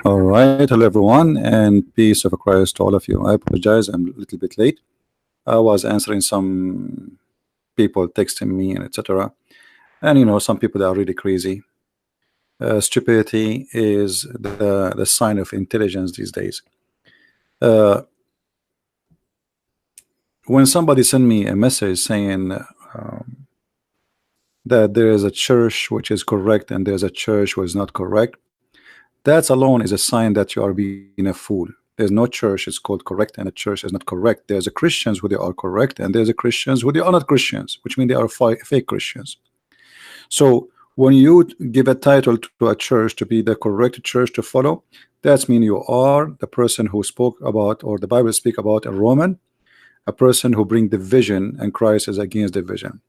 All right, hello everyone, and peace of Christ to all of you. I apologize, I'm a little bit late. I was answering some people texting me and etc. And some people that are really crazy. Stupidity is the sign of intelligence these days. Uh, when somebody send me a message saying that there is a church which is correct and there's a church which is not correct, that alone is a sign that you are being a fool. There's no church is called correct and a church is not correct. There's a Christians who they are correct and there's a Christians who they are not Christians, which means they are fake Christians. So when you give a title to a church to be the correct church to follow, that means you are the person who spoke about, or the Bible speak about, a Roman, a person who bring division, and Christ is against division.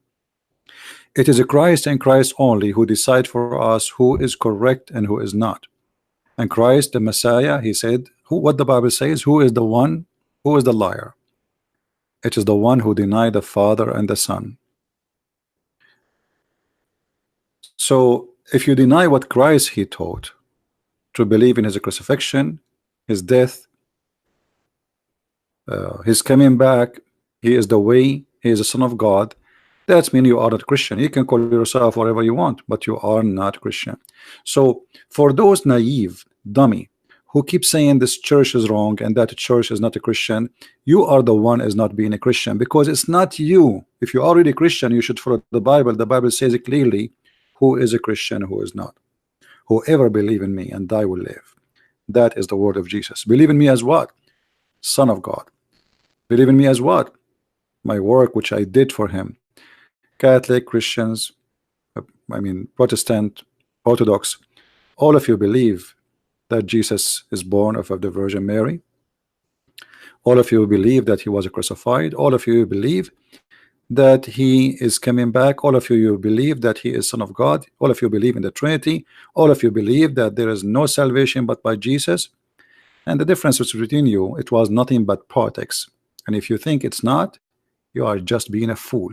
It is a Christ and Christ only who decide for us who is correct and who is not. And Christ, the Messiah, he said, what the Bible says, who is the one, who is the liar? It is the one who denied the Father and the Son. So if you deny what Christ he taught, to believe in his crucifixion, his death, his coming back, he is the way, he is the Son of God, that means you are not Christian. You can call yourself whatever you want, but you are not Christian. So for those naive, dummy, who keep saying this church is wrong and that church is not a Christian, you are the one is not being a Christian, because it's not you. If you are already Christian, you should follow the Bible. The Bible says it clearly who is a Christian, who is not. Whoever believe in me and I will live. That is the word of Jesus. Believe in me as what? Son of God. Believe in me as what? My work which I did for him. Catholic, Christians, Protestant, Orthodox, all of you believe that Jesus is born of the Virgin Mary. All of you believe that he was crucified. All of you believe that he is coming back. All of you believe that he is Son of God. All of you believe in the Trinity. All of you believe that there is no salvation but by Jesus. And the difference between you, it was nothing but politics. And if you think it's not, you are just being a fool.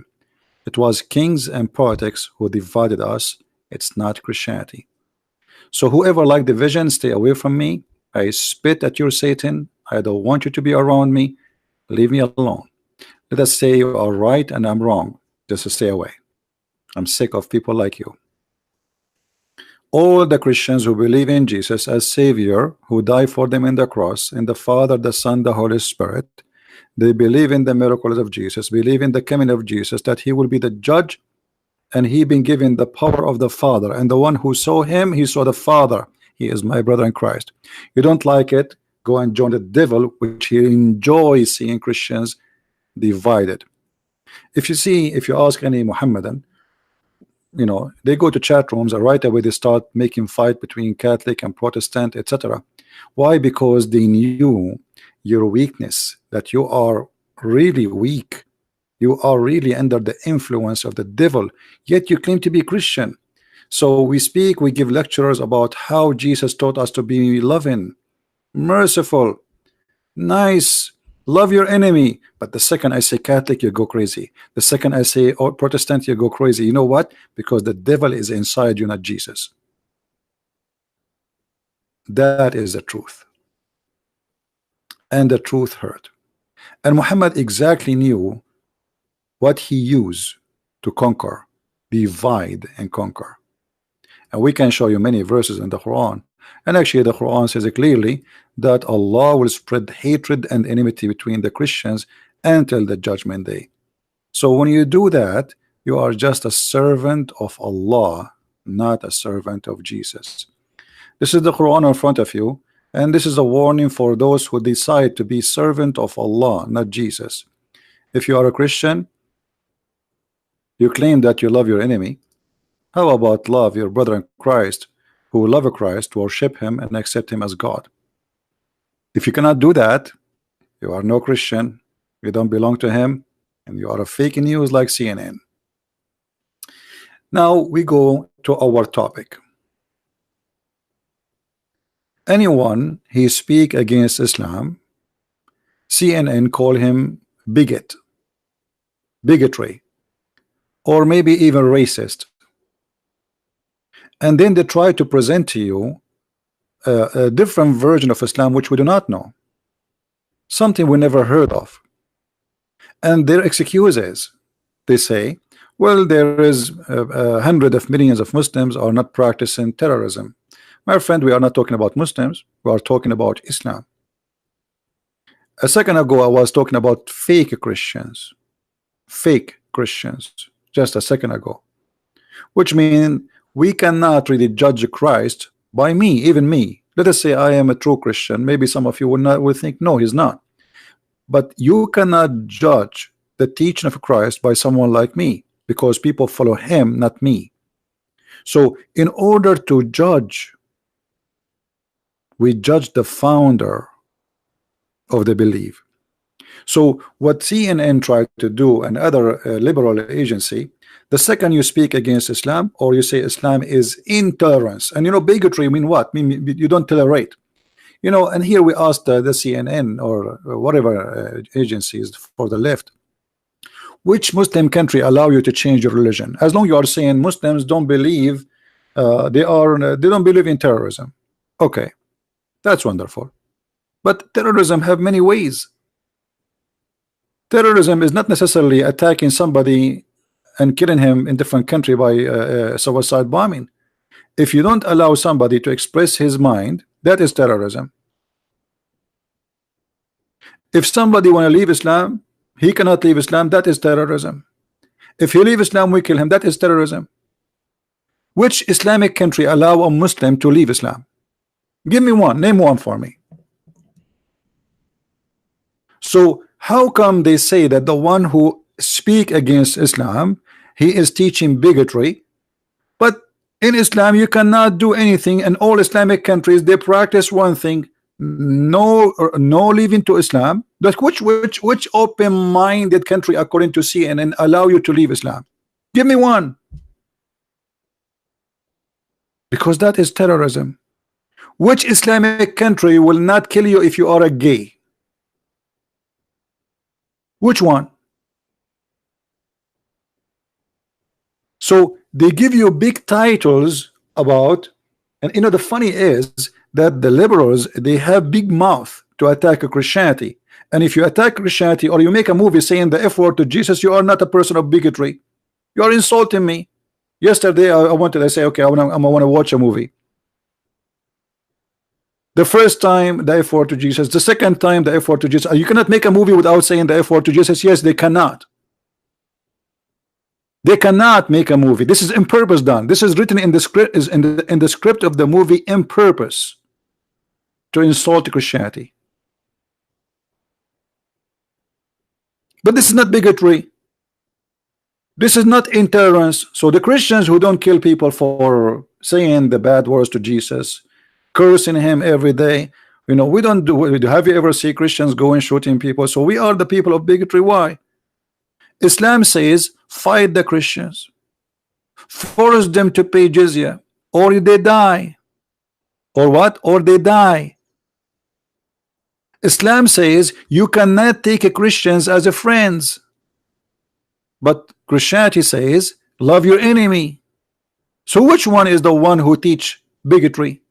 It was kings and politics who divided us. It's not Christianity. So whoever like division, stay away from me. I spit at your Satan. I don't want you to be around me. Leave me alone. Let us say you are right and I'm wrong. Just to stay away. I'm sick of people like you. All the Christians who believe in Jesus as Savior, who died for them in the cross, in the Father, the Son, the Holy Spirit, they believe in the miracles of Jesus, believe in the coming of Jesus, that he will be the judge, and he been given the power of the Father, and the one who saw him, he saw the Father. He is my brother in Christ. You don't like it, go and join the devil, which he enjoys seeing Christians divided. If you ask any Muhammadan, they go to chat rooms and right away they start making fight between Catholic and Protestant, etc. Why? Because they knew your weakness, that you are really weak. You are really under the influence of the devil, yet you claim to be Christian. So we give lectures about how Jesus taught us to be loving, merciful, nice, love your enemy. But the second I say Catholic, you go crazy. The second I say Protestant, you go crazy. You know what? Because the devil is inside you, not Jesus. That is the truth. And the truth hurt. And Muhammad exactly knew what he used to conquer, divide and conquer. And we can show you many verses in the Quran. And actually the Quran says clearly that Allah will spread hatred and enmity between the Christians until the judgment day. So when you do that, you are just a servant of Allah, not a servant of Jesus. This is the Quran in front of you, and this is a warning for those who decide to be servant of Allah, not Jesus. If you are a Christian, you claim that you love your enemy. How about love your brother in Christ, who love Christ, worship him and accept him as God? If you cannot do that, you are no Christian, you don't belong to him, and you are a fake news like CNN. Now we go to our topic. Anyone he speak against Islam, CNN call him bigot, bigotry, or maybe even racist. And then they try to present to you a different version of Islam which we do not know, something we never heard of. And their excuse is, they say, well, there is hundreds of millions of Muslims are not practicing terrorism. My friend, we are not talking about Muslims, we are talking about Islam. A second ago I was talking about fake Christians, just a second ago, which means we cannot really judge Christ by me, even me. Let us say I am a true Christian. Maybe some of you will think no, he's not. But you cannot judge the teaching of Christ by someone like me, because people follow him, not me. So in order to judge, we judge the founder of the belief. So what CNN tried to do, and other liberal agency, the second you speak against Islam or you say Islam is intolerance, and you know, bigotry mean what? Mean you don't tolerate. You know, and here we asked the CNN or whatever agencies for the left, which Muslim country allow you to change your religion? As long you are saying Muslims don't believe they don't believe in terrorism. Okay, that's wonderful. But terrorism have many ways. Terrorism is not necessarily attacking somebody and killing him in different country by suicide bombing. If you don't allow somebody to express his mind, that is terrorism. If somebody want to leave Islam, he cannot leave Islam, that is terrorism. If he leave Islam, we kill him, that is terrorism. Which Islamic country allow a Muslim to leave Islam? Give me one, name one for me. So how come they say that the one who speak against Islam, he is teaching bigotry, but in Islam you cannot do anything, and all Islamic countries they practice one thing, no leaving to Islam? That which open-minded country according to CNN allow you to leave Islam? Give me one. Because that is terrorism. Which Islamic country will not kill you if you are a gay? Which one? So they give you big titles about, and you know the funny is that the liberals, they have big mouth to attack Christianity. And if you attack Christianity or you make a movie saying the F word to Jesus, you are not a person of bigotry. You are insulting me. Yesterday I say, okay, I want to watch a movie. The first time the F word to Jesus, the second time the F word to Jesus. You cannot make a movie without saying the F word to Jesus. Yes, they cannot. They cannot make a movie. This is in purpose done. This is written in the script, is in the script of the movie in purpose to insult Christianity. But this is not bigotry. This is not intolerance. So the Christians who don't kill people for saying the bad words to Jesus, cursing him every day, you know, we don't do it. Have you ever seen Christians going shooting people? So we are the people of bigotry. Why? Islam says fight the Christians, force them to pay jizya, or they die. Or what? Or they die. Islam says you cannot take Christians as a friends, but Christianity says love your enemy. So which one is the one who teach bigotry?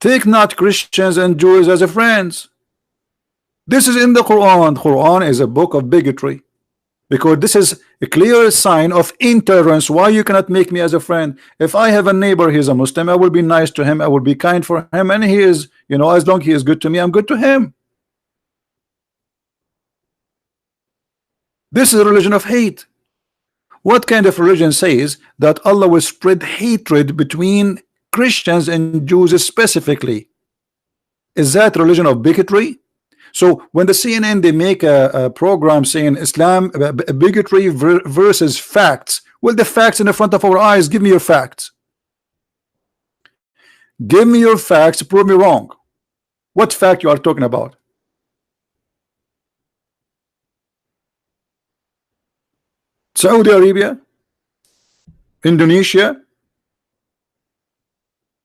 Take not Christians and Jews as a friends. This is in the Quran. Quran is a book of bigotry, because this is a clear sign of intolerance. Why you cannot make me as a friend? If I have a neighbor, he's a Muslim, I will be nice to him, I will be kind for him, and he is, you know, as long as he is good to me, I'm good to him. This is a religion of hate. What kind of religion says that Allah will spread hatred between Christians and Jews specifically? Is that religion of bigotry? So when the CNN they make a program saying Islam bigotry versus facts, well, the facts in the front of our eyes. Give me your facts. Give me your facts. Prove me wrong. What fact you are talking about? Saudi Arabia, Indonesia.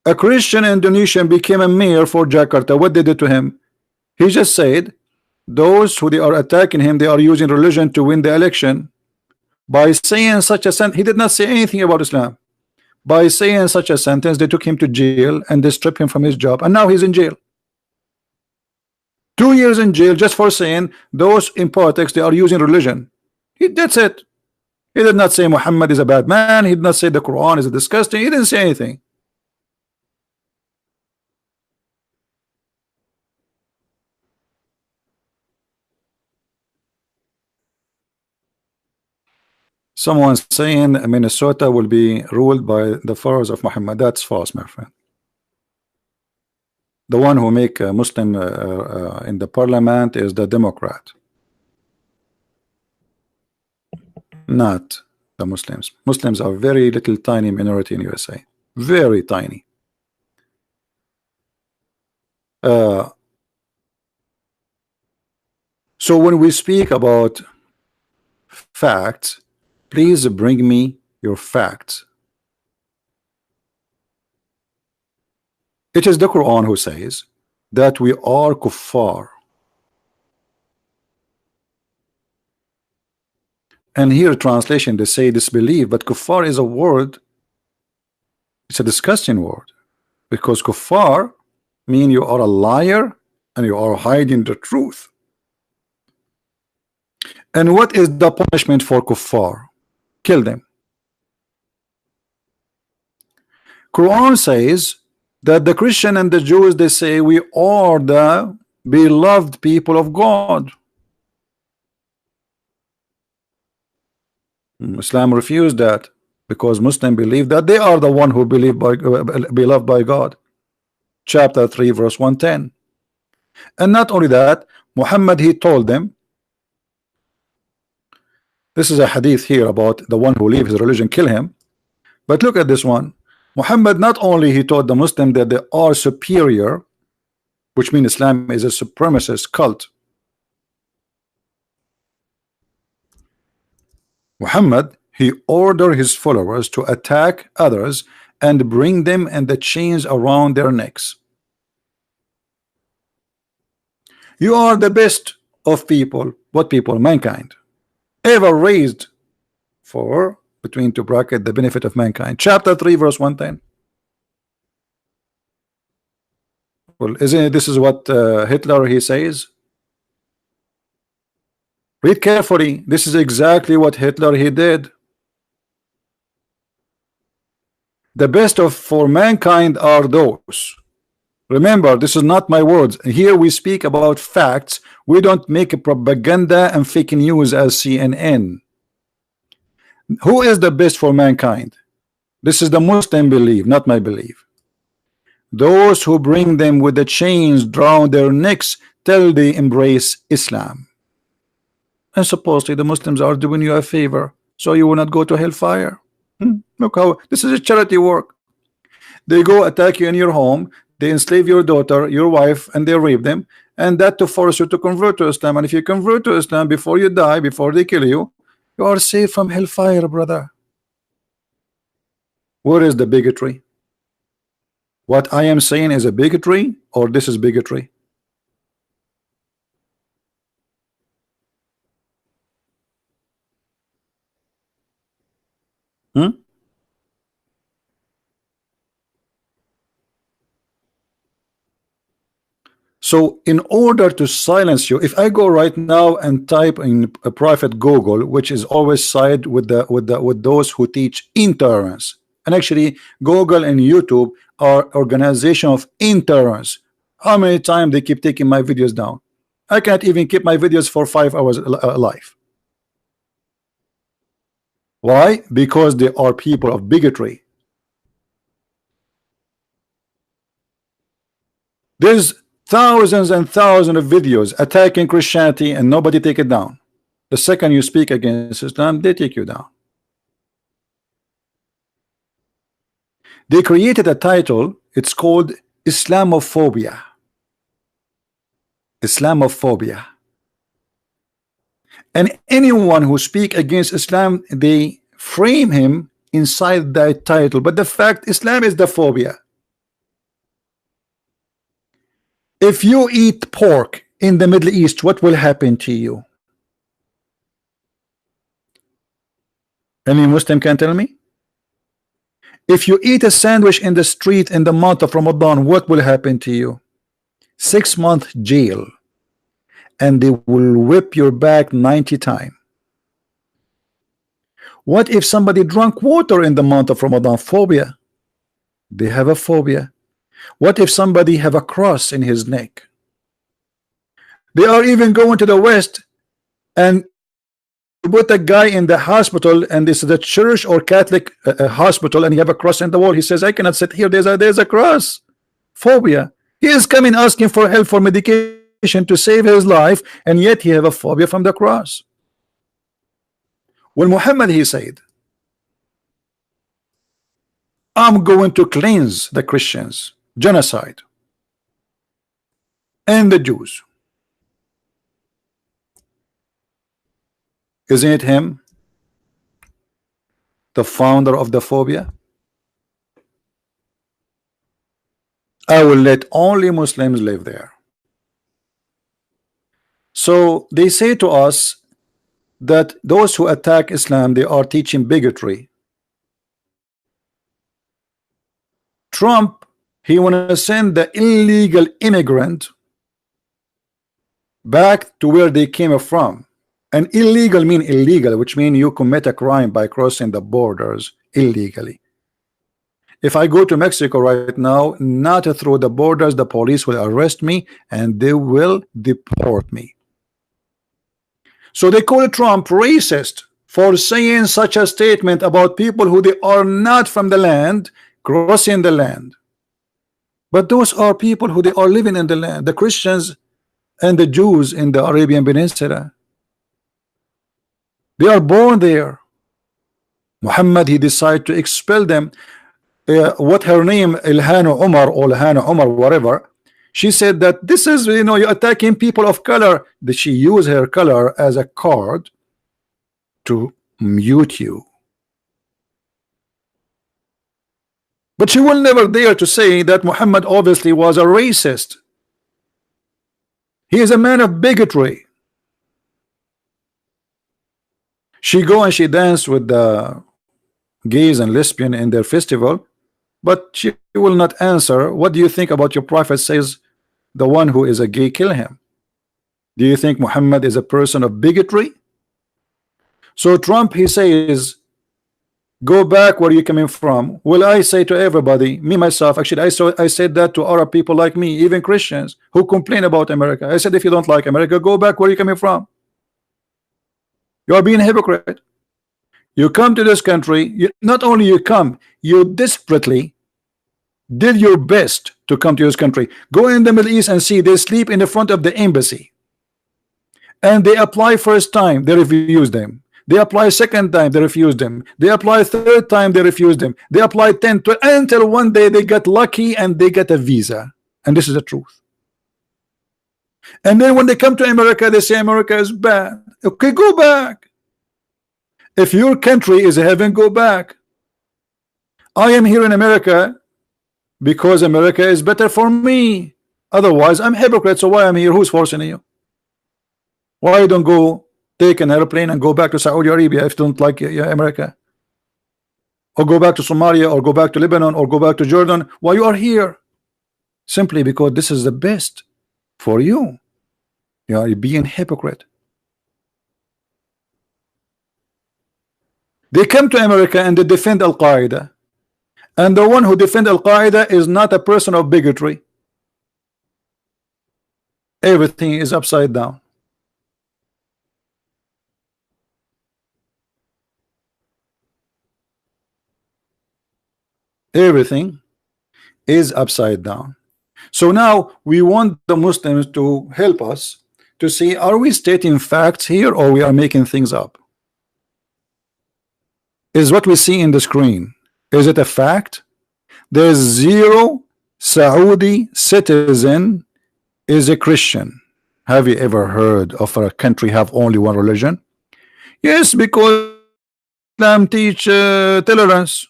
A Christian Indonesian became a mayor for Jakarta. What they did to him? He just said those who they are attacking him, they are using religion to win the election. By saying such a sentence, he did not say anything about Islam. By saying such a sentence, they took him to jail and they stripped him from his job, and now he's in jail. 2 years in jail just for saying those in politics they are using religion. That's it. He did not say Muhammad is a bad man. He did not say the Quran is disgusting. He didn't say anything. Someone saying Minnesota will be ruled by the followers of Muhammad. That's false, my friend. The one who make a Muslim in the parliament is the Democrat, not the Muslims. Muslims are very little tiny minority in USA, very tiny. So when we speak about facts, please bring me your facts. It is the Quran who says that we are kuffar. And here translation they say disbelief, but kuffar is a word, it's a disgusting word, because kuffar mean you are a liar and you are hiding the truth. And what is the punishment for kuffar? Kill them. Quran says that the Christian and the Jews, they say we are the beloved people of God. Islam refused that, because Muslims believe that they are the one who beloved by God. Chapter 3 verse 110. And not only that, Muhammad, he told them, this is a hadith here about the one who leave his religion, kill him. But look at this one. Muhammad not only he taught the Muslim that they are superior, which means Islam is a supremacist cult. Muhammad, he ordered his followers to attack others and bring them in the chains around their necks. You are the best of people. What people? Mankind. Ever raised for, between two bracket, the benefit of mankind. Chapter 3 verse 110. Well, isn't it, this is what Hitler he says? Read carefully. This is exactly what Hitler he did. The best of for mankind are those. Remember, this is not my words. Here we speak about facts. We don't make a propaganda and fake news as CNN. Who is the best for mankind? This is the Muslim belief, not my belief. Those who bring them with the chains around their necks till they embrace Islam. And supposedly the Muslims are doing you a favor, so you will not go to hellfire. Look how this is a charity work. They go attack you in your home, they enslave your daughter, your wife, and they rape them, and that to force you to convert to Islam. And if you convert to Islam before you die, before they kill you, you are safe from hellfire, brother. Where is the bigotry? What I am saying is a bigotry, or this is bigotry? So in order to silence you, if I go right now and type in a private Google, which is always side with those who teach intolerance, and actually Google and YouTube are organization of intolerance. How many times they keep taking my videos down? I can't even keep my videos for 5 hours alive. Why? Because they are people of bigotry. There's thousands and thousands of videos attacking Christianity and nobody take it down. The second you speak against Islam, they take you down. They created a title, it's called Islamophobia. Islamophobia. And anyone who speak against Islam, they frame him inside that title. But the fact, Islam is the phobia. If you eat pork in the Middle East, what will happen to you? Any Muslim can tell me? If you eat a sandwich in the street in the month of Ramadan, what will happen to you? 6-month jail, and they will whip your back 90 times. What if somebody drank water in the month of Ramadan? Phobia. They have a phobia. What if somebody have a cross in his neck? They are even going to the West and put a guy in the hospital, and this is the church or Catholic hospital, and you have a cross in the wall. He says, I cannot sit here, there's a cross. Phobia. He is coming asking for help for medication to save his life, and yet he have a phobia from the cross. When Muhammad, he said, I'm going to cleanse the Christians, genocide, and the Jews. Isn't it him, the founder of the phobia? I will let only Muslims live there. So they say to us that those who attack Islam, they are teaching bigotry. Trump, he want to send the illegal immigrant back to where they came from. And illegal mean illegal, which means you commit a crime by crossing the borders illegally. If I go to Mexico right now, not through the borders, the police will arrest me and they will deport me. So they call Trump racist for saying such a statement about people who they are not from the land crossing the land. But those are people who they are living in the land, the Christians and the Jews in the Arabian Peninsula. They are born there. Muhammad, he decided to expel them. What her name, Ilhan Umar or Ilhan Umar, whatever, she said that this is, you know, you're attacking people of color. Did she use her color as a card to mute you? But she will never dare to say that Muhammad obviously was a racist. He is a man of bigotry. She go and she dance with the gays and lesbian in their festival, but she will not answer. What do you think about your prophet says the one who is a gay, kill him? Do you think Muhammad is a person of bigotry? So Trump, he says, go back where you coming from. Well, I say to everybody, me myself, actually I said that to Arab people like me, even Christians who complain about America. I said, if you don't like America, go back where you coming from. You are being a hypocrite. You come to this country, not only you come, you desperately did your best to come to this country. Go in the Middle East and see, they sleep in the front of the embassy. And they apply first time, they refuse them. They apply second time, they refuse them. They apply third time, they refuse them. They apply 10, 12, until one day they get lucky and they get a visa. And this is the truth. And then when they come to America, they say America is bad. Okay, go back. If your country is heaven, go back. I am here in America because America is better for me. Otherwise, I'm a hypocrite. So why I'm here? Who's forcing you? Why don't go take an airplane and go back to Saudi Arabia if you don't like America? Or go back to Somalia, or go back to Lebanon, or go back to Jordan. Why you are here? Simply because this is the best for you. You are being hypocrite. They come to America and they defend Al-Qaeda, and the one who defend Al-Qaeda is not a person of bigotry. Everything is upside down. Everything is upside down. So now we want the Muslims to help us to see, are we stating facts here or we are making things up? Is what we see in the screen, is it a fact? There's 0 Saudi citizen is a Christian. Have you ever heard of a country have only one religion? Yes, because Islam teach tolerance.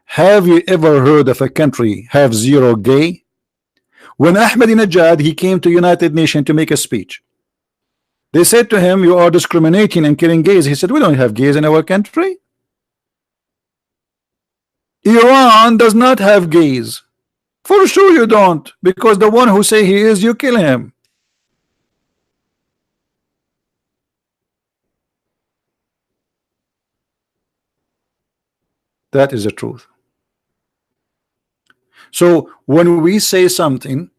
Have you ever heard of a country have 0 gay? When Ahmadinejad he came to United Nations to make a speech, they said to him, you are discriminating and killing gays. He said, we don't have gays in our country. Iran does not have gays. For sure you don't, because the one who say he is, you kill him. That is the truth. So when we say something,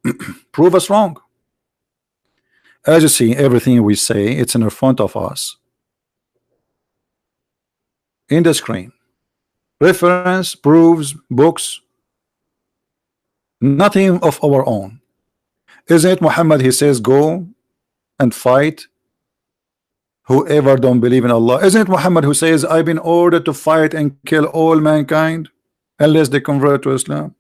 prove us wrong. As you see, everything we say, it's in front of us in the screen. Reference, proofs, books, nothing of our own. Isn't it Muhammad? He says, go and fight whoever don't believe in Allah. Isn't it Muhammad who says, I've been ordered to fight and kill all mankind unless they convert to Islam?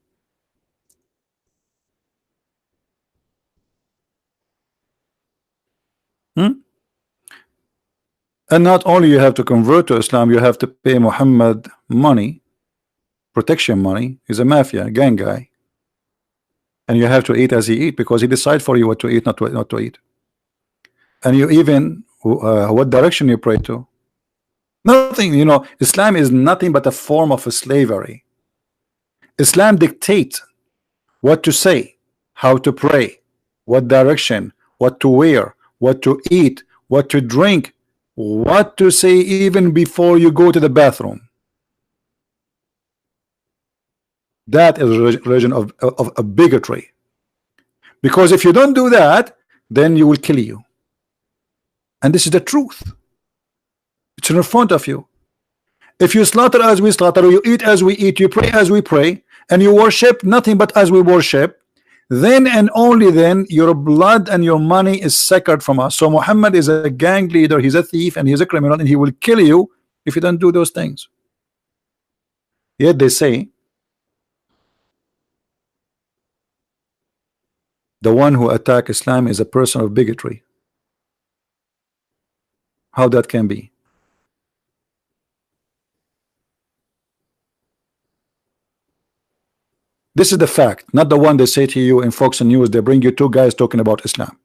And not only you have to convert to Islam, you have to pay Muhammad money, protection money. He's a mafia gang guy, and you have to eat as he eat, because he decides for you what to eat, not to eat. And you even what direction you pray to. Nothing, you know. Islam is nothing but a form of slavery. Islam dictates what to say, how to pray, what direction, what to wear, what to eat, what to drink, what to say even before you go to the bathroom. That is a religion of bigotry. Because if you don't do that, then you will kill you. And this is the truth. It's in front of you. If you slaughter as we slaughter, or you eat as we eat, you pray as we pray, and you worship nothing but as we worship, then and only then your blood and your money is sacred from us. So Muhammad is a gang leader, he's a thief, and he's a criminal, and he will kill you if you don't do those things. Yet they say the one who attack Islam is a person of bigotry. How that can be? This is the fact, not the one they say to you in Fox News. They bring you two guys talking about Islam,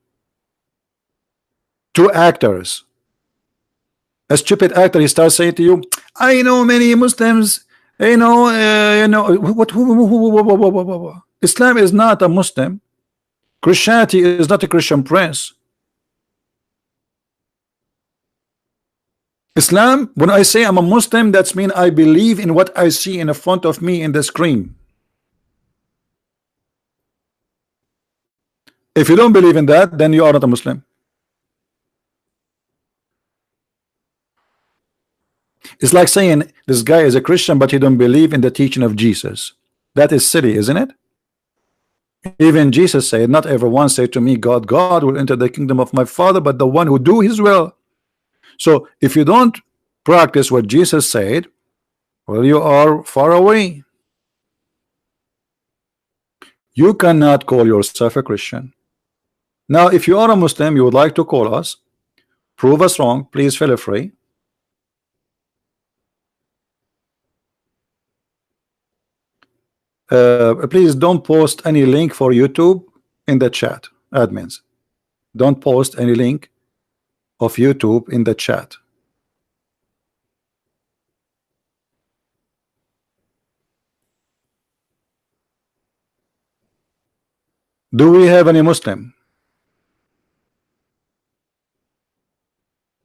two actors. A stupid actor, he starts saying to you, I know many Muslims, what Islam is not a Muslim. Christianity is not a Christian prince. Islam, when I say I'm a Muslim, that's mean I believe in what I see in front of me in the screen. If you don't believe in that, then you are not a Muslim. It's like saying this guy is a Christian, but he don't believe in the teaching of Jesus. That is silly, isn't it? Even Jesus said, not everyone say to me, God will enter the kingdom of my Father, but the one who do his will. So if you don't practice what Jesus said, well, you are far away. You cannot call yourself a Christian. Now, if you are a Muslim, you would like to call us, prove us wrong, please feel free. Please don't post any link for YouTube in the chat, admins. Don't post any link of YouTube in the chat. Do we have any Muslim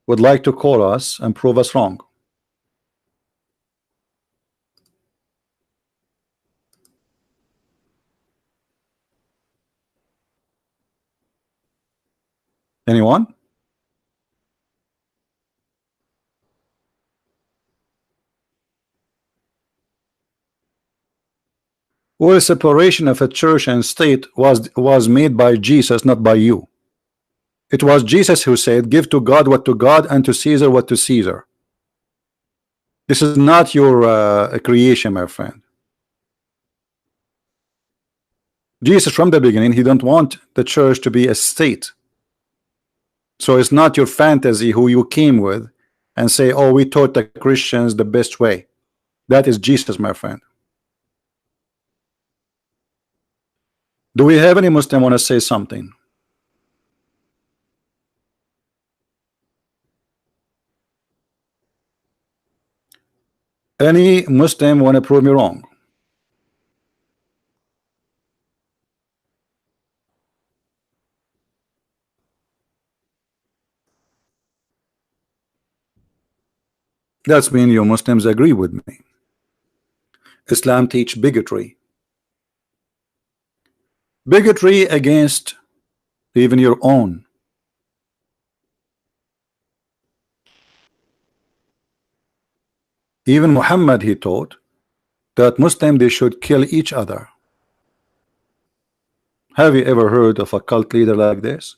would like to call us and prove us wrong? Anyone? Well, separation of a church and state was made by Jesus, not by you. It was Jesus who said, give to God what to God and to Caesar what to Caesar. This is not your creation, my friend. Jesus from the beginning, he don't want the church to be a state. So it's not your fantasy who you came with and say, oh, we taught the Christians the best way. That is Jesus, my friend. Do we have any Muslim want to say something? Any Muslim want to prove me wrong? That's mean you Muslims agree with me. Islam teach bigotry. Bigotry against even your own. Even Muhammad, he taught that Muslim they should kill each other. Have you ever heard of a cult leader like this?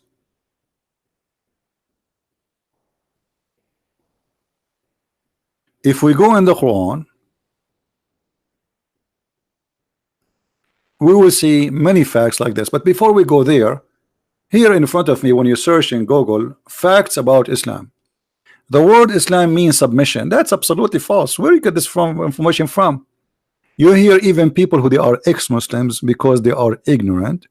If we go in the Quran, we will see many facts like this. But before we go there, here in front of me, when you search in Google facts about Islam, the word Islam means submission. That's absolutely false. Where you get this from information from? You hear even people who they are ex-Muslims because they are ignorant,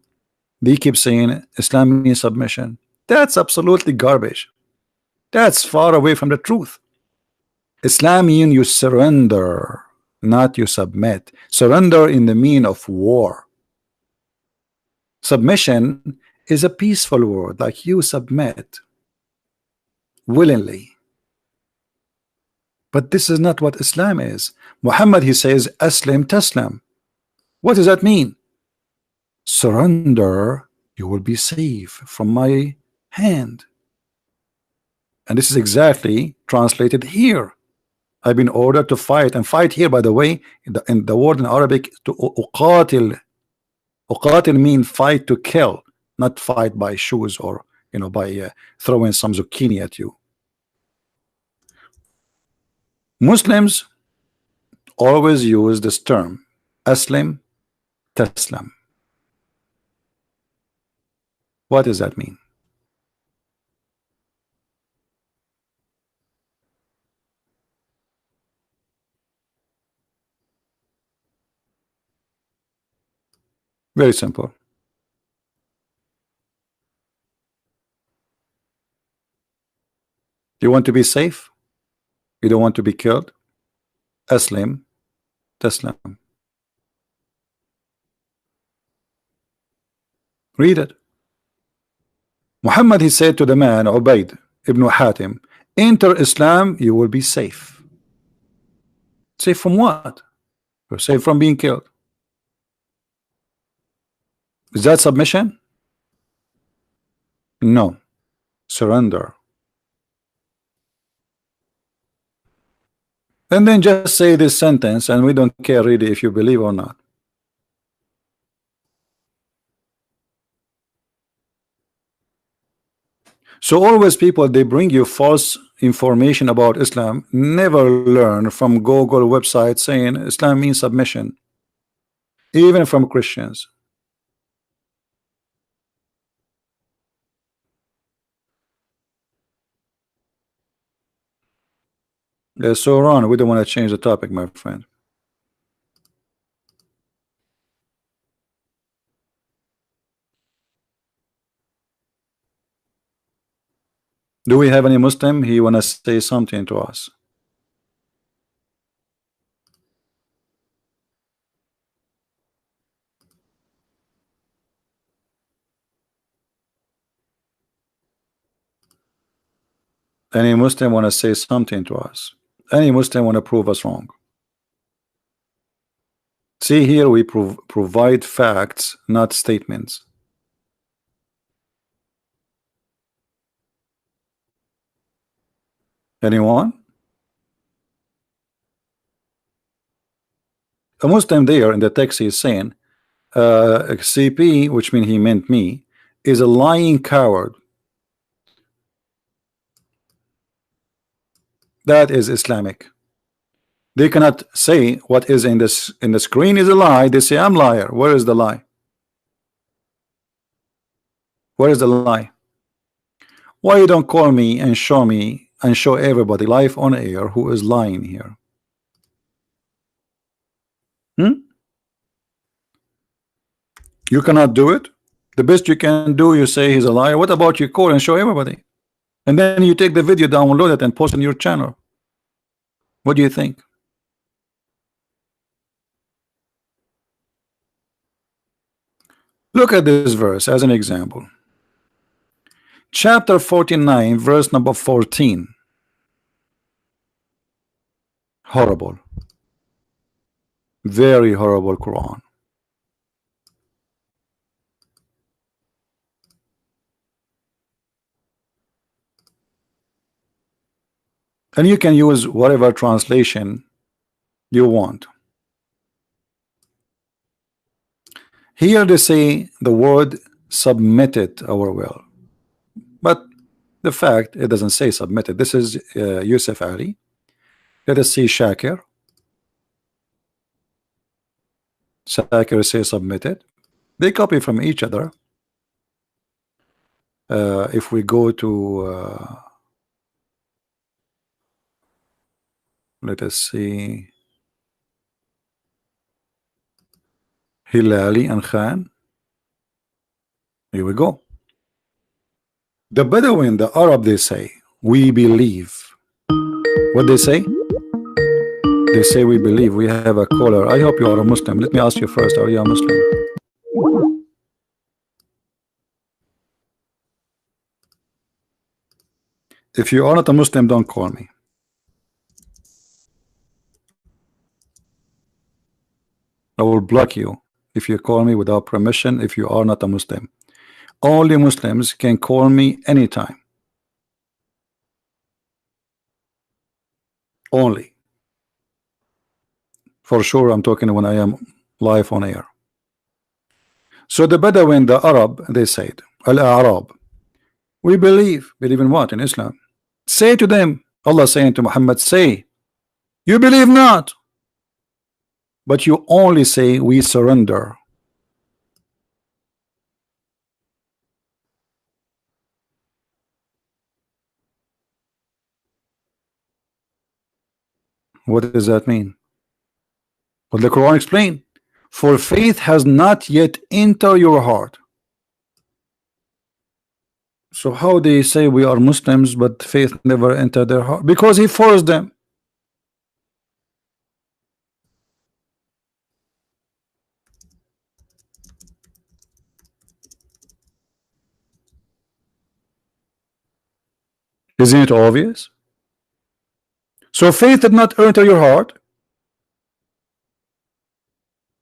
they keep saying Islam means submission. That's absolutely garbage. That's far away from the truth. Islam means you surrender, not you submit. Surrender in the mean of war. Submission is a peaceful word, like you submit willingly. But this is not what Islam is. Muhammad, he says aslim taslam. What does that mean? Surrender, you will be safe from my hand. And this is exactly translated here. I've been ordered to fight, and fight here, by the way, in the word in Arabic, to uqatil. Uqatil mean fight to kill, not fight by shoes or by throwing some zucchini at you. Muslims always use this term, aslim taslam. What does that mean? Very simple. You want to be safe? You don't want to be killed? Aslim taslam. Read it. Muhammad, he said to the man Ubayd ibn Hatim, enter Islam, you will be safe. Safe from what? You're safe from being killed. Is that submission? No. Surrender. And then just say this sentence, and we don't care really if you believe or not. So always people, they bring you false information about Islam, never learn from Google website saying Islam means submission, even from Christians. So Ron, we don't want to change the topic, my friend. Do we have any Muslim? He want to say something to us. Any Muslim want to say something to us? Any Muslim want to prove us wrong? See here, we provide facts, not statements. Anyone? A Muslim there in the text is saying CP, which means he meant me, is a lying coward. That is Islamic. They cannot say what is in the screen is a lie. They say I'm liar. Where is the lie? Where is the lie? Why you don't call me and show everybody live on air who is lying here? You cannot do it. The best you can do, you say he's a liar. What about you call and show everybody? And then you take the video, download it, and post it on your channel. What do you think? Look at this verse as an example. Chapter 49, verse number 14. Horrible. Very horrible Quran. And you can use whatever translation you want. Here they say the word submitted our will. But the fact, it doesn't say submitted. This is Yusuf Ali. Let us see Shakir. Shakir says submitted. They copy from each other. If we go to let us see Hilali and Khan. Here we go. The Bedouin, the Arab, they say we believe. What they say? They say we believe. We have a caller. I hope you are a Muslim. Let me ask you first, are you a Muslim? If you are not a Muslim, don't call me. I will block you if you call me without permission, if you are not a Muslim. Only Muslims can call me anytime. Only. For sure, I'm talking when I am live on air. So the Bedouin, the Arab, they said, Al-Arab, we believe. Believe in what? In Islam. Say to them, Allah saying to Muhammad, say, you believe not, but you only say we surrender. What does that mean? What the Quran explain? For faith has not yet entered your heart. So how they say we are Muslims but faith never entered their heart? Because he forced them. Isn't it obvious? So faith did not enter your heart,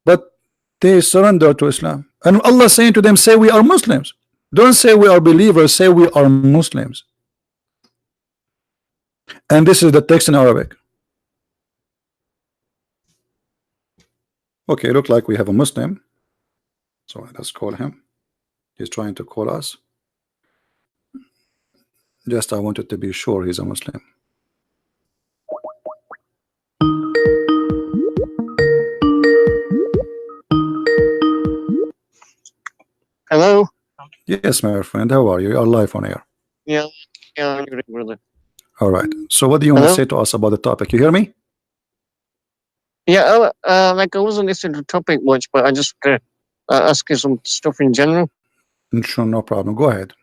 but they surrender to Islam. And Allah saying to them, say we are Muslims. Don't say we are believers, say we are Muslims. And this is the text in Arabic. Okay, look like we have a Muslim. So let's call him. He's trying to call us. Just I wanted to be sure he's a Muslim. Hello? Yes, my friend. How are you? You are live on air. Yeah, I'm great, brother. All right. So what do you want to say to us about the topic? You hear me? Yeah, like I wasn't listening to the topic much, but I just ask you some stuff in general. Sure, no problem. Go ahead.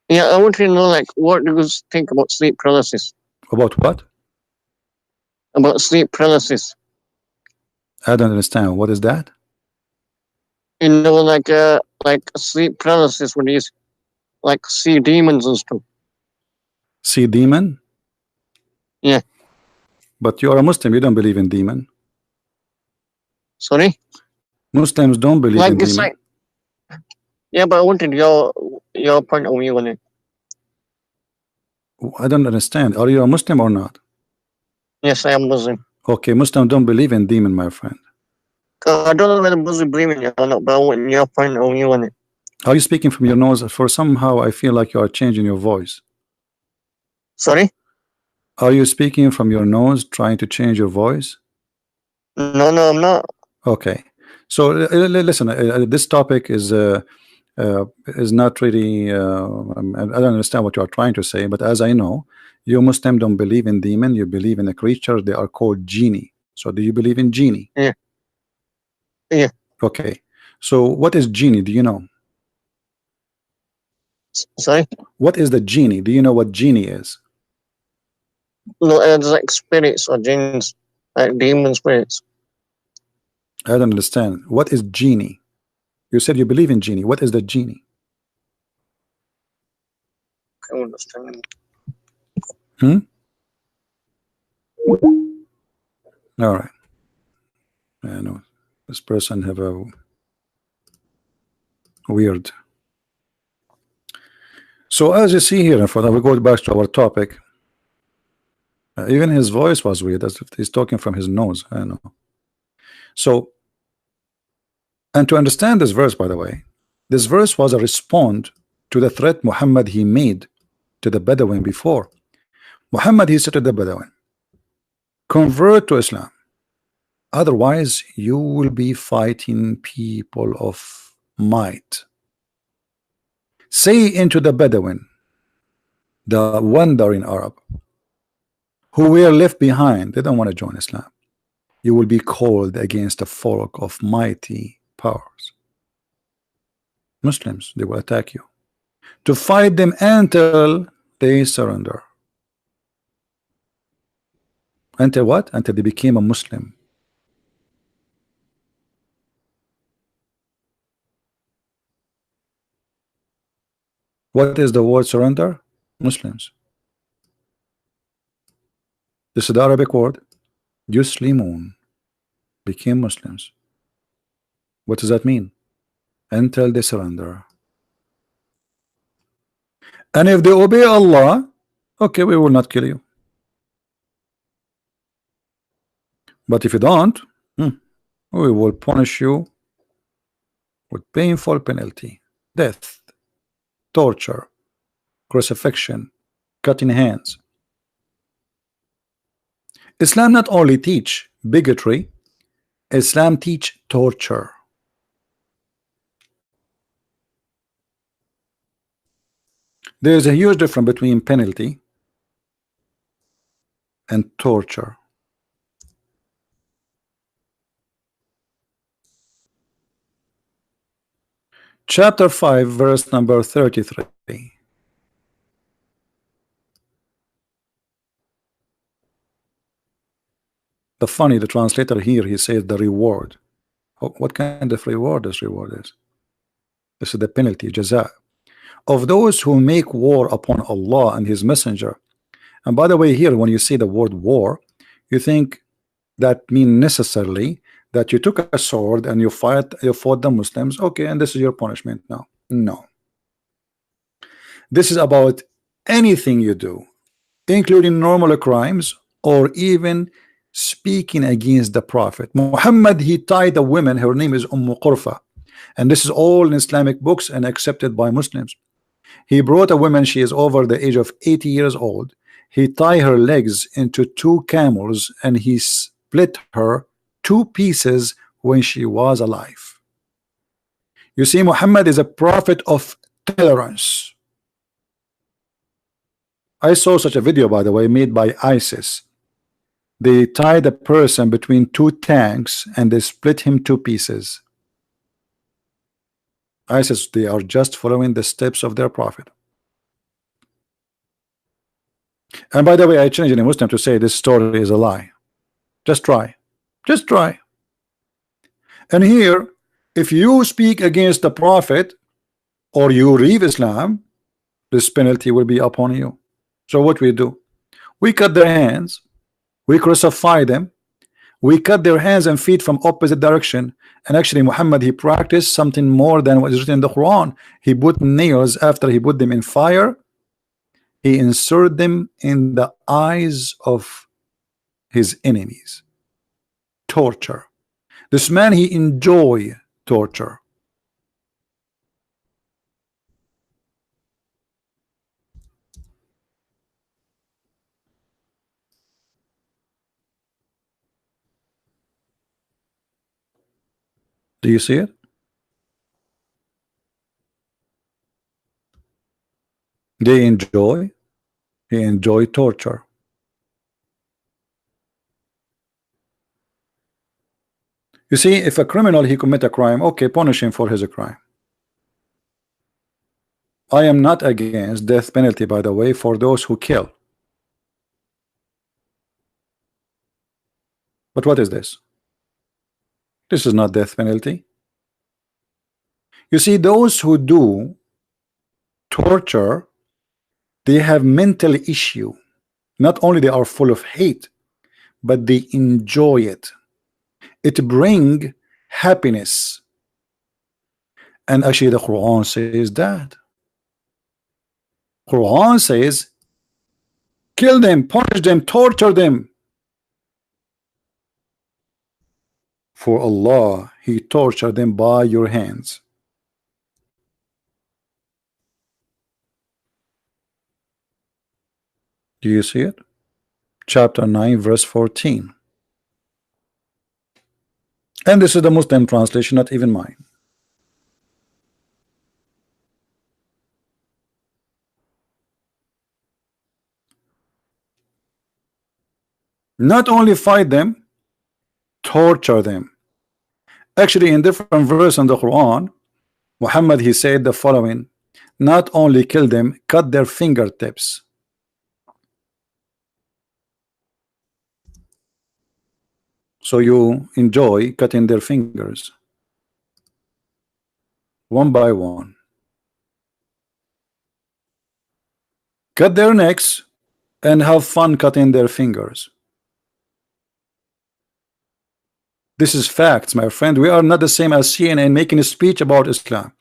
Yeah, I want to know, like, what do you think about sleep paralysis? About what? About sleep paralysis. I don't understand. What is that? You know, like sleep paralysis when you like see demons and stuff. See demon? Yeah. But you are a Muslim. You don't believe in demon. Sorry? Muslims don't believe like in it's demon. like, yeah, but I wanted your point of view on it. I don't understand. Are you a Muslim or not? Yes, I am Muslim. Okay, Muslims don't believe in demon, my friend. I don't know whether Muslim believe in it or not, but I want your point of view on it. Are you speaking from your nose? For somehow I feel like you are changing your voice. Sorry? Are you speaking from your nose, trying to change your voice? No, I'm not. Okay. So listen, this topic is not really. I don't understand what you are trying to say, but as I know, you Muslim don't believe in demon. You believe in a creature. They are called genie. So do you believe in genie? Yeah. Yeah. Okay. So what is genie? Do you know? Sorry? What is the genie? Do you know what genie is? No, it's like spirits or jinns, like demon spirits. I don't understand. What is genie? You said you believe in genie. What is the genie? I understand. Hmm? All right. I know this person have a weird. So as you see here, for we go back to our topic. Even his voice was weird, as if he's talking from his nose. I don't know. So, and to understand this verse, by the way, this verse was a response to the threat Muhammad he made to the Bedouin before. Muhammad he said to the Bedouin, convert to Islam, otherwise you will be fighting people of might. Say into the Bedouin, the wandering Arab, who were left behind, they don't want to join Islam, you will be called against a folk of mighty powers. Muslims, they will attack you, to fight them until they surrender. Until what? Until they became a Muslim. What is the word surrender? Muslims. This is the Arabic word. Yuslimun, became Muslims. What does that mean? Until they surrender. And if they obey Allah, okay, we will not kill you. But if you don't, we will punish you with painful penalty, death, torture, crucifixion, cutting hands. Islam not only teach bigotry, Islam teach torture. There is a huge difference between penalty and torture. Chapter 5, verse number 33. The translator here, he says the reward. What kind of reward this reward is? This is the penalty, jaza, of those who make war upon Allah and His Messenger. And by the way, here, when you see the word war, you think that mean necessarily that you took a sword and you fought the Muslims. Okay, and this is your punishment now. No. This is about anything you do, including normal crimes or even speaking against the Prophet. Muhammad, he tied a woman, her name is Qurfa, and this is all in Islamic books and accepted by Muslims. He brought a woman, she is over the age of 80 years old. He tied her legs into two camels and he split her two pieces when she was alive. You see, Muhammad is a prophet of tolerance. I saw such a video, by the way, made by ISIS. They tied a person between two tanks and they split him two pieces. ISIS, they are just following the steps of their prophet. And by the way, I challenge any Muslim to say this story is a lie. Just try. Just try. And here, if you speak against the prophet or you leave Islam, this penalty will be upon you. So what we do? We cut their hands, we crucify them, we cut their hands and feet from opposite direction. And actually Muhammad, he practiced something more than what is written in the Quran. He put nails, after he put them in fire, he inserted them in the eyes of his enemies. Torture. This man, he enjoy torture. Do you see it? They enjoy. He enjoy torture. You see, if a criminal he commit a crime, okay, punish him for his crime. I am not against death penalty, by the way, for those who kill. But what is this? This is not death penalty. You see, those who do torture, they have mental issue. Not only they are full of hate, but they enjoy it. It bring happiness. And actually the Quran says that. Quran says kill them, punish them, torture them. For Allah, He tortured them by your hands. Do you see it? Chapter 9, verse 14. And this is the Muslim translation, not even mine. Not only fight them, torture them. Actually, in different verses in the Quran, Muhammad, he said the following: not only kill them, cut their fingertips. So you enjoy cutting their fingers one by one. Cut their necks and have fun cutting their fingers. This is facts, my friend. We are not the same as CNN making a speech about Islam.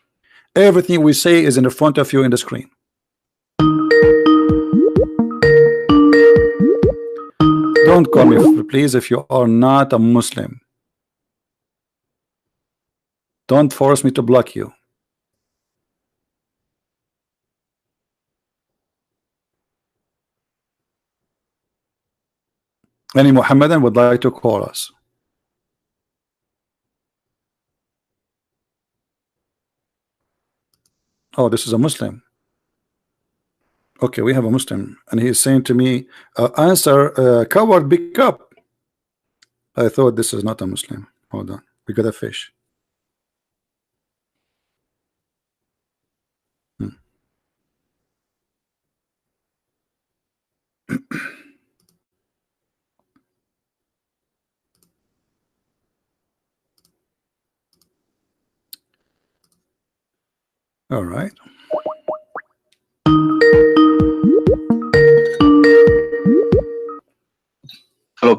Everything we say is in the front of you in the screen. Don't call me, please, if you are not a Muslim. Don't force me to block you. Any Muhammadan would like to call us? Oh, this is a Muslim. Okay, we have a Muslim, and he is saying to me, answer, coward, pick up. I thought this is not a Muslim. Hold on, we got a fish. All right. Hello.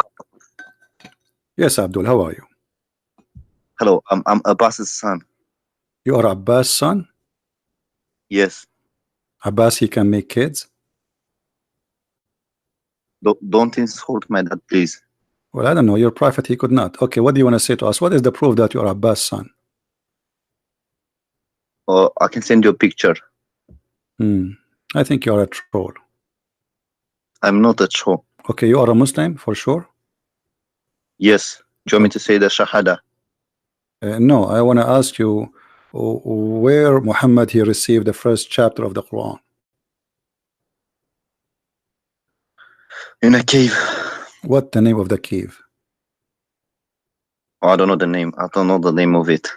Yes, Abdul, how are you? Hello, I'm Abbas's son. You are Abbas' son? Yes. Abbas, he can make kids? Don't insult my dad, please. Well, I don't know. You're prophet, he could not. Okay, what do you want to say to us? What is the proof that you are Abbas' son? I can send you a picture. I think you are a troll. I'm not a troll. Okay, you are a Muslim for sure? Yes. Do you want me to say the Shahada? No, I want to ask you where Muhammad he received the first chapter of the Quran. In a cave. What the name of the cave? Oh, I don't know the name. I don't know the name of it.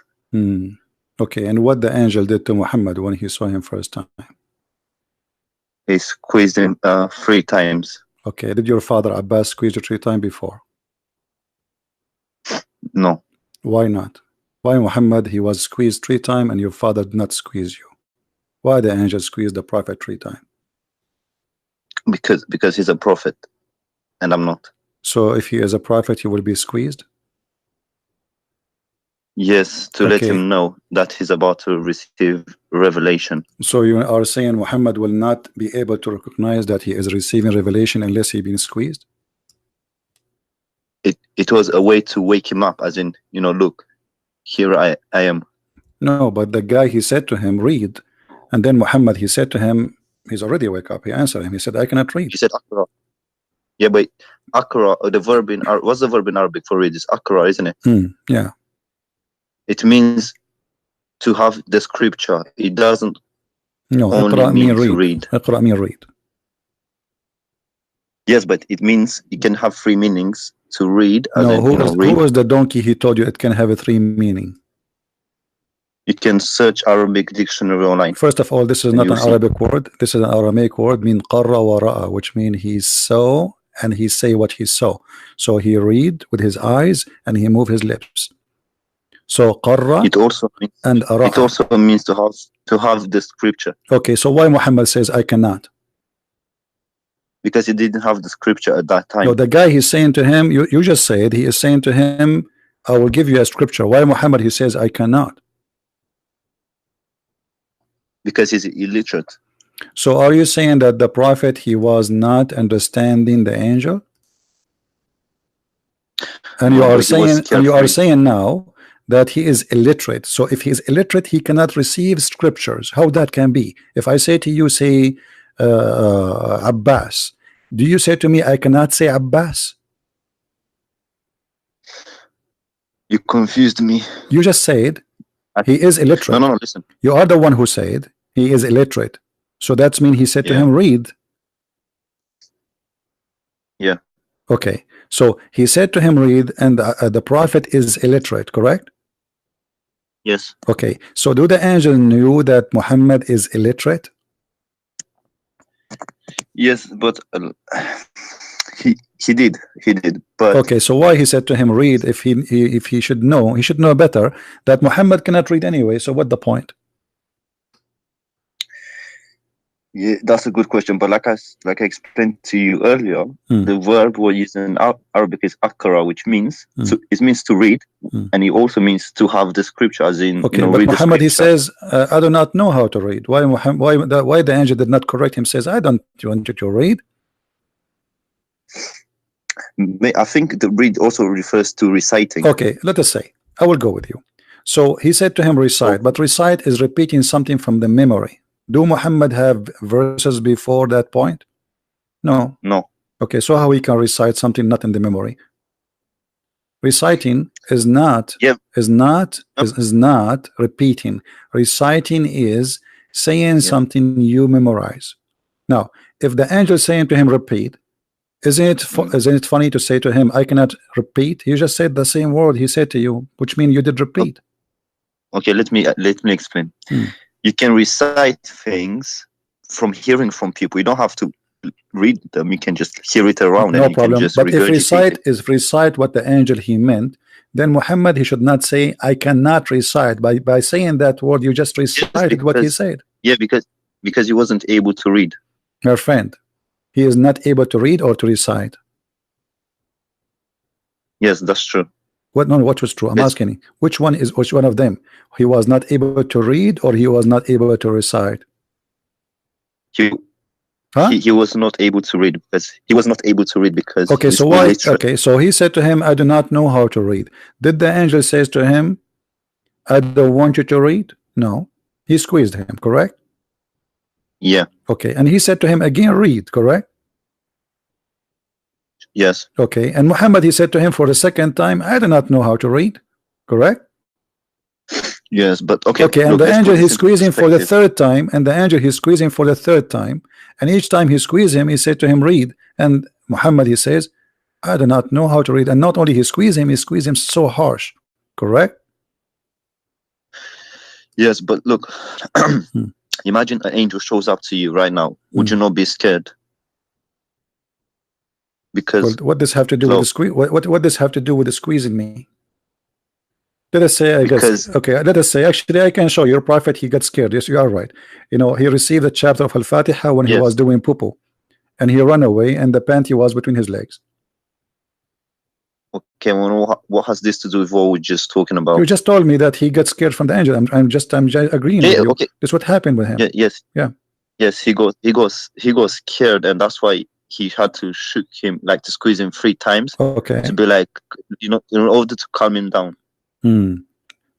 Okay, and what the angel did to Muhammad when he saw him first time? He squeezed him 3 times. Okay, did your father Abbas squeeze you 3 times before? No. Why not? Why Muhammad he was squeezed 3 times and your father did not squeeze you? Why the angel squeezed the prophet 3 times? Because he's a prophet and I'm not. So if he is a prophet, he will be squeezed? Yes, to let him know that he's about to receive revelation. So you are saying Muhammad will not be able to recognize that he is receiving revelation unless he been squeezed? It was a way to wake him up, as in, you know, look, here I am. No, but the guy, he said to him, read. And then Muhammad, he said to him, he's already wake up. He answered him. He said, I cannot read. He said, Akra. Yeah, but Akra, the verb in what's the verb in Arabic for read? It's Akra, isn't it? Yeah. It means to have the scripture. It doesn't only mean to read. Iqra mean read. Yes, but it means it can have 3 meanings. to read, as No, in, who read. was the donkey he told you it can have a 3 meaning? You can search Arabic dictionary online. First of all, this is And not you'll an see. Arabic word. This is an Aramaic word, mean qarra wa ra'a, which means he saw and he say what he saw. So he read with his eyes and he move his lips. So qarra It also means, and it ra'a. also means to have the scripture, Okay, so why Muhammad says I cannot? because he didn't have the scripture at that time. No, the guy he's saying to him, you just said he is saying to him, I will give you a scripture. Why Muhammad he says I cannot? Because he's illiterate. So are you saying that the prophet he was not understanding the angel? And No, you are but he was saying, and you are carefree. saying now that he is illiterate. So if he is illiterate, he cannot receive scriptures. How that can be? If I say to you, say Abbas, do you say to me I cannot say Abbas? You confused me. You just said he is illiterate. No, listen. You are the one who said he is illiterate. So that's mean he said to Yeah. him, read. Yeah. Okay. So he said to him, read, and the prophet is illiterate, correct? Yes. Okay. So do the angel knew that Muhammad is illiterate? Yes, but he did. But Okay. So why he said to him, read, if he should know better that Muhammad cannot read anyway. So what the point? yeah, that's a good question. But like I explained to you earlier, the verb we're using in Arabic is akara, which means it means to read, and it also means to have the scripture, as in okay. But read Muhammad the he scripture. says, I do not know how to read. Why the angel did not correct him? Says, I don't want you to read. I think the read also refers to reciting. Okay, let us say I will go with you. So he said to him, recite, but recite is repeating something from the memory. Do Muhammad have verses before that point? No. Okay, so how he can recite something not in the memory? Reciting is not repeating. Reciting is saying something you memorize. Now, if the angel is saying to him, repeat, isn't it funny to say to him, I cannot repeat? You just said the same word he said to you, which means you did repeat. Okay, let me explain. You can recite things from hearing from people. You don't have to read them. You can just hear it around, no and you problem. can just But if regurgitate recite what the angel he meant, then Muhammad he should not say I cannot recite. By saying that word, you just recited what he said. Yeah, because he wasn't able to read. Your friend, he is not able to read or to recite. Yes, that's true. What was true? I'm asking which one of them? He was not able to read or he was not able to recite? He was not able to read because okay, so why okay, so he said to him, I do not know how to read. Did the angel says to him, I don't want you to read? No. He squeezed him, correct? Yeah. Okay, and he said to him again, read, correct? Yes. Okay, and Muhammad he said to him for the second time, I do not know how to read, correct? Yes, but okay. Okay, and the angel he's squeezing for the third time, and each time he squeezed him, he said to him, read. And Muhammad he says, I do not know how to read. And not only he squeezed him so harsh, correct? Yes, but look, imagine an angel shows up to you right now. Would you not be scared? Because what does have to do with the squeeze? What does have to do with the squeezing me? Let us say, let us say, actually, I can show your prophet, he got scared. Yes, you are right. He received the chapter of Al-Fatiha when he was doing poo-poo, and he ran away, and the panty was between his legs. Okay, well, what has this to do with what we're just talking about? You just told me that he got scared from the angel. I'm just agreeing with you. Okay. This is what happened with him. Yes, he got scared, and that's why he had to shoot him, like to squeeze him 3 times. Okay. To be like, in order to calm him down. To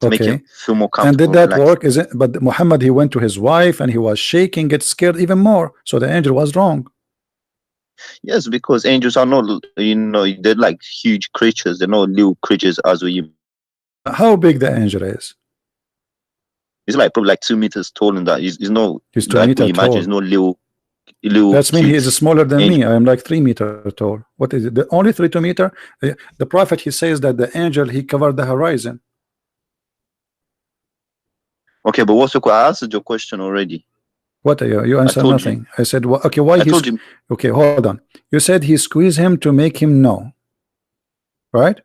make him feel more comfortable. And did that work? But Muhammad he went to his wife and he was shaking, get scared even more. So the angel was wrong. Yes, because angels are not, they're like huge creatures. They're not little creatures as we. How big the angel is? He's like probably like 2 meters tall, and that he's no. He's 2 like meters tall. He's no little. little That's mean he cute is smaller than angel. me. I am like 3 meters tall. What is it? The only 2 meters? The prophet, he says that the angel, he covered the horizon. Okay, but what's your? I answered your question already. What you answer told nothing. I said, well, okay, why I he's told you. okay? Hold on. You said he squeezed him to make him know, right?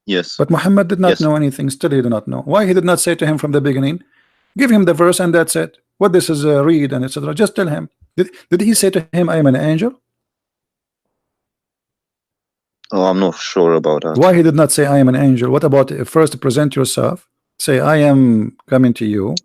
Yes. But Muhammad did not Yes. know anything. Still, he did not know. Why he did not say to him from the beginning? Give him the verse and that's it. What this is read and etc. Just tell him. Did he say to him, "I am an angel"? Oh, I'm not sure about that. Why he did not say, "I am an angel"? What about first present yourself? Say, "I am coming to you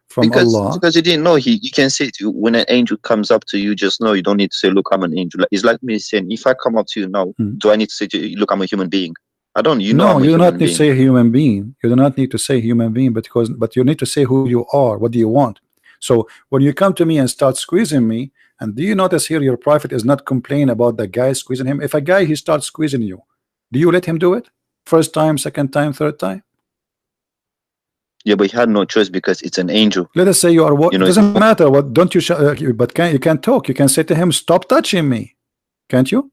from Allah." Because you didn't know. You can say to you, when an angel comes up to you, just know. You don't need to say, "Look, I'm an angel." It's like me saying, if I come up to you now, do I need to say to you, "Look, I'm a human being"? I don't. You know, No, I'm a you do human not need being. to say human being. You do not need to say human being, but you need to say who you are. What do you want? So when you come to me and start squeezing me, and do you notice here your prophet is not complaining about the guy squeezing him? If a guy he starts squeezing you, do you let him do it? First time, second time, third time? Yeah, but he had no choice because it's an angel. Let us say you are what? You know, It doesn't matter what. Don't you? But you can't talk. You can say to him, "Stop touching me," can't you?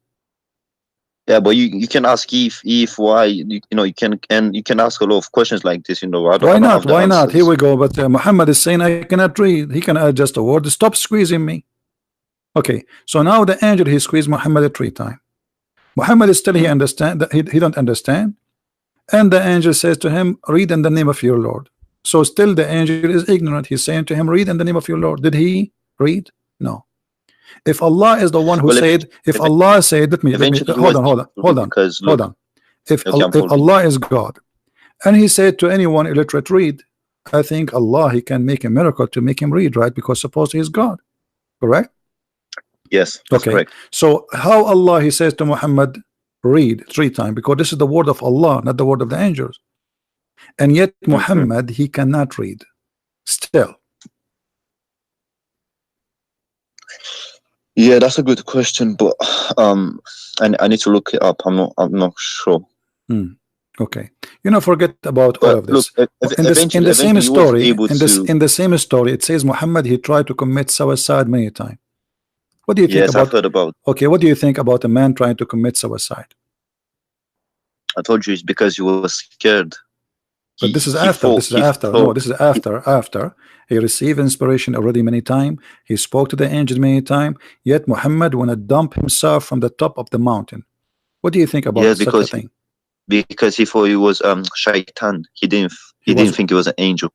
Yeah, but you can ask if why you know you can ask a lot of questions like this. You know, I don't Why have not? the Why not? answers. Here we go. But Muhammad is saying I cannot read. He can add just a word. Stop squeezing me. Okay. So now the angel he squeezed Muhammad 3 times. Muhammad is still he understand that he don't understand, and the angel says to him, "Read in the name of your Lord." So still the angel is ignorant. He's saying to him, "Read in the name of your Lord." Did he read? No. If Allah is the one who Well, said, if Allah said, let me eventually he hold was on, hold on, able to hold read on, because hold look, on. If okay, I'm if following. Allah is God, and He said to anyone illiterate, read, I think Allah He can make a miracle to make him read, right? Because suppose He is God, correct? Yes, that's Okay. correct. So how Allah He says to Muhammad, read 3 times, because this is the word of Allah, not the word of the angels, and yet Muhammad he cannot read still. Yeah, that's a good question, but I need to look it up. I'm not sure. Okay, forget about all of this. Look, In the same eventually he was story, able to. in the same story, it says Muhammad he tried to commit suicide many times. What do you think Yes, I've about? heard about. Okay, what do you think about a man trying to commit suicide? I told you it's because he was scared. But this is He after. thought This is he after. No, thought this is after. After he received inspiration already many times, he spoke to the angel many times. Yet Muhammad wanna dump himself from the top of the mountain. What do you think about yes such a thing? because he thought he was shaitan. He didn't think he was an angel.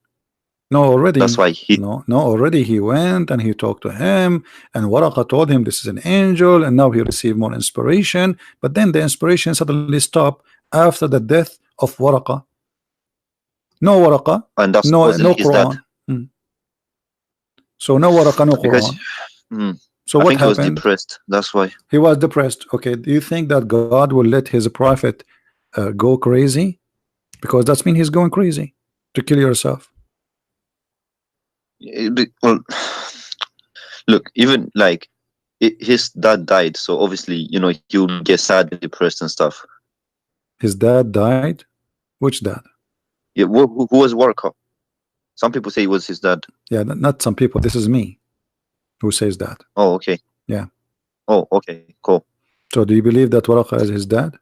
No, already. That's why no, already he went and he talked to him, and Waraqa told him this is an angel, and now he received more inspiration. But then the inspiration suddenly stopped after the death of Waraqa. No Waraqa, and that no wasn't his dad. Quran. So no Waraqa, no Because Quran. So I what think he was happened? depressed. That's why. He was depressed. Okay, do you think that God will let his prophet go crazy? Because that's mean he's going crazy to kill yourself. Well, look, even like his dad died, so obviously he'll get sad and depressed and stuff. His dad died? Which dad? Yeah, who was Warcop? Some people say it was his dad. Yeah, not some people. This is me who says that. Oh, okay. Yeah. Oh, okay, cool. So do you believe that Waraqa is his dad?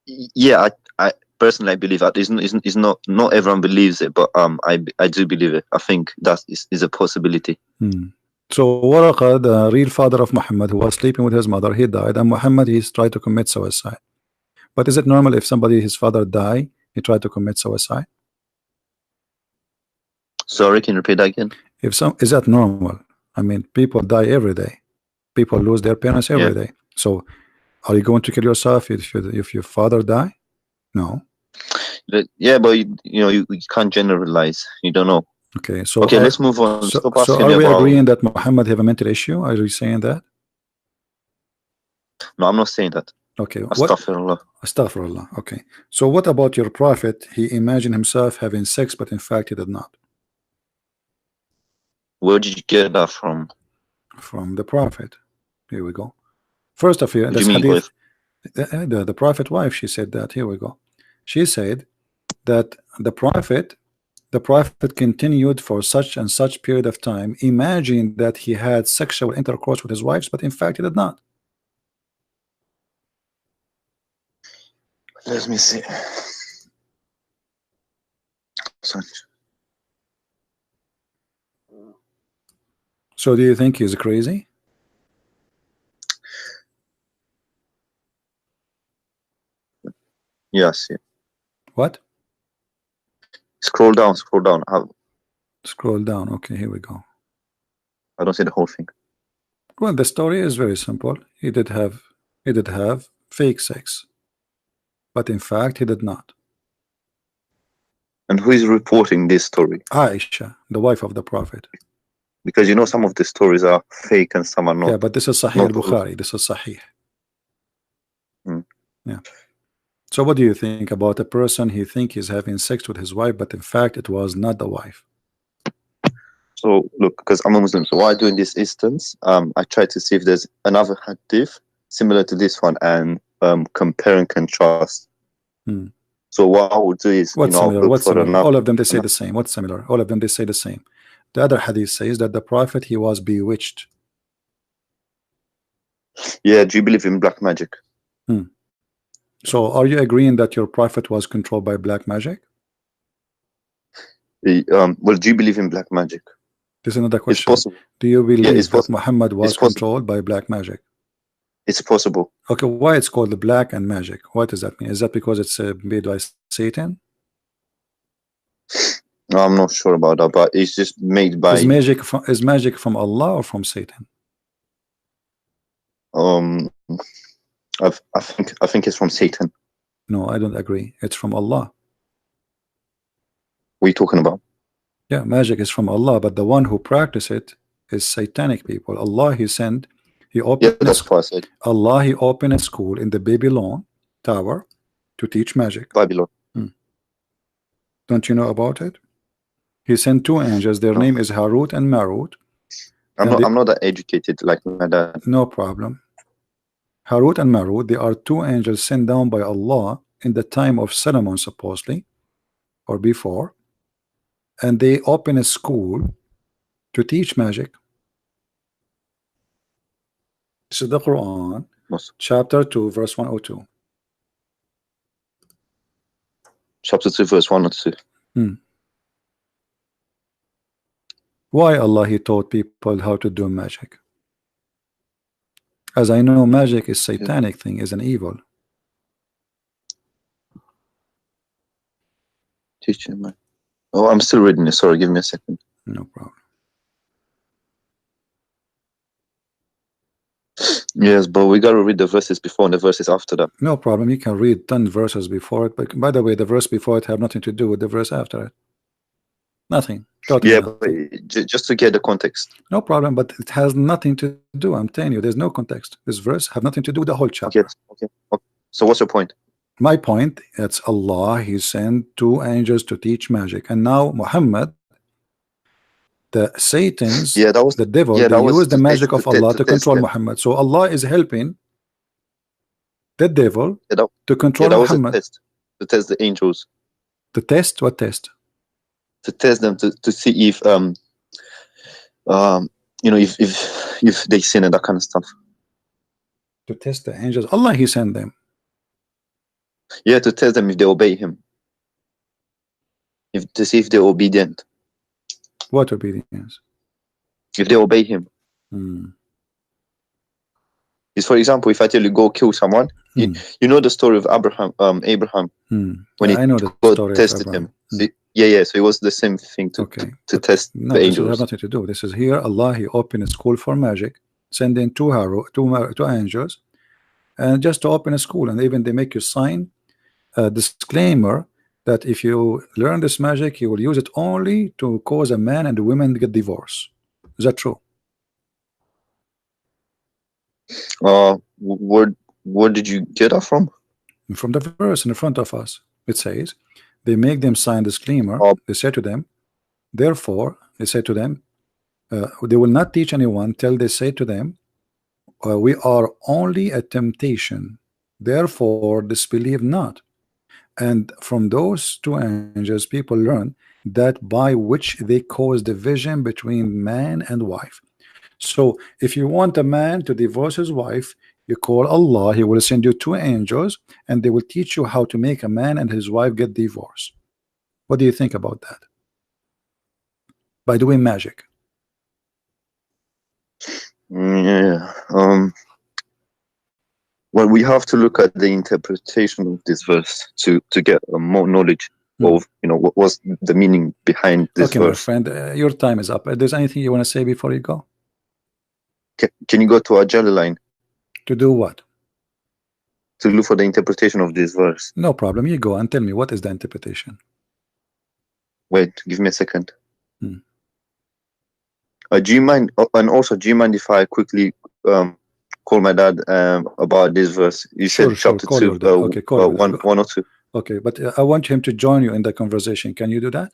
Yeah, I personally believe that. It's not everyone believes it, but I do believe it. I think that is a possibility. So Waraqa, the real father of Muhammad, who was sleeping with his mother, he died, and Muhammad he's tried to commit suicide. But is it normal if somebody his father die, he tried to commit suicide? Sorry, can you repeat that again? Is that normal? I mean, people die every day. People lose their parents every day. So are you going to kill yourself if your father die? No. Yeah, but you can't generalize. You don't know. Okay, so let's move on. So, Stop asking are we about... agreeing that Muhammad have a mental issue? Are you saying that? No, I'm not saying that. Okay. Astaghfirullah. Astaghfirullah. Okay. So what about your prophet? He imagined himself having sex, but in fact he did not. Where did you get that from? From the prophet. Here we go. First of all, this mean hadith, the prophet wife, she said that. Here we go. She said that the prophet The Prophet continued for such and such period of time, imagining that he had sexual intercourse with his wives, but in fact he did not. Let me see. Sorry. So do you think he's crazy? Yes. Yeah. What? Scroll down. Scroll down. Scroll down. Okay, here we go. I don't see the whole thing. Well, the story is very simple. He did have fake sex, but in fact he did not. And who is reporting this story? Aisha, the wife of the Prophet. Because you know some of the stories are fake and some are not. Yeah, but this is Sahih al-Bukhari. This is Sahih. Yeah. So what do you think about a person he think he's having sex with his wife, but in fact it was not the wife? So look, because I'm a Muslim, so what I do in this instance, I try to see if there's another hadith similar to this one and compare and contrast. So what I would do is, What's similar? What's similar? All of them they say the same. What's similar? All of them they say the same. The other hadith says that the Prophet he was bewitched. Yeah, do you believe in black magic? So are you agreeing that your Prophet was controlled by black magic? Well, do you believe in black magic? This is another question. It's possible. Do you believe that Muhammad was controlled by black magic? It's possible. Okay, why it's called the black and magic? What does that mean? Is that because it's made by Satan? No, I'm not sure about that, but it's just made by. Is magic from Allah or from Satan? I think it's from Satan. No, I don't agree. It's from Allah. What are you talking about? Yeah, magic is from Allah, but the one who practice it is satanic people. Allah he sent, he opened. Yeah, that's what I said. Allah he opened a school in the Babylon tower to teach magic. Babylon. Don't you know about it? He sent two angels. Their name is Harut and Marut. I'm not that educated like my dad. No problem. Harut and Marut, they are two angels sent down by Allah in the time of Solomon, supposedly, or before, and they open a school to teach magic. This is the Quran, chapter 2, verse 102. Chapter 2, verse 102. Why Allah he taught people how to do magic? As I know, magic is satanic thing, is an evil. Teaching man. Oh, I'm still reading it. Sorry, give me a second. No problem. Yes, but we gotta read the verses before and the verses after that. No problem. You can read 10 verses before it, but by the way, the verse before it have nothing to do with the verse after it. Nothing. Totally nothing. But just to get the context. No problem, but it has nothing to do. I'm telling you, there's no context. This verse have nothing to do with the whole chapter. Okay. So what's your point? My point, it's Allah, he sent two angels to teach magic, and now Muhammad, the Satan's, the devil, they use the magic of Allah to control Muhammad. So Allah is helping the devil to control Muhammad. To test the angels. To test what test? To test them to see if if they sin and that kind of stuff. To test the angels. Allah he sent them. Yeah, to test them if they obey him. To see if they're obedient. What obedience? If they obey him. Is, for example, if I tell you go kill someone, you know the story of Abraham when he I know the story tested him. So it was the same thing to test the angels. This has nothing to do. This is here Allah he opened a school for magic, sending two angels, and just to open a school, and even they make you sign a disclaimer that if you learn this magic, you will use it only to cause a man and a woman to get divorced. Is that true? Where did you get that from? From the verse in front of us. It says they make them sign disclaimer. They say to them, therefore, they say to them, they will not teach anyone till they say to them, we are only a temptation, therefore disbelieve not. And from those two angels, people learn that by which they cause division between man and wife. So if you want a man to divorce his wife, you call Allah, he will send you two angels, and they will teach you how to make a man and his wife get divorced. What do you think about that? By doing magic. Yeah. Well, we have to look at the interpretation of this verse to get more knowledge of, you know, what was the meaning behind this Okay, verse. my friend, your time is up. There's anything you want to say before you go? Can you go to our Jalla line To do what? to look for the interpretation of this verse? No problem. You go and tell me what is the interpretation. Wait, give me a second. Do you mind? And also, do you mind if I quickly call my dad about this verse? You said chapter call 2, your dad. Okay, call one or two. Okay, but I want him to join you in the conversation. Can you do that?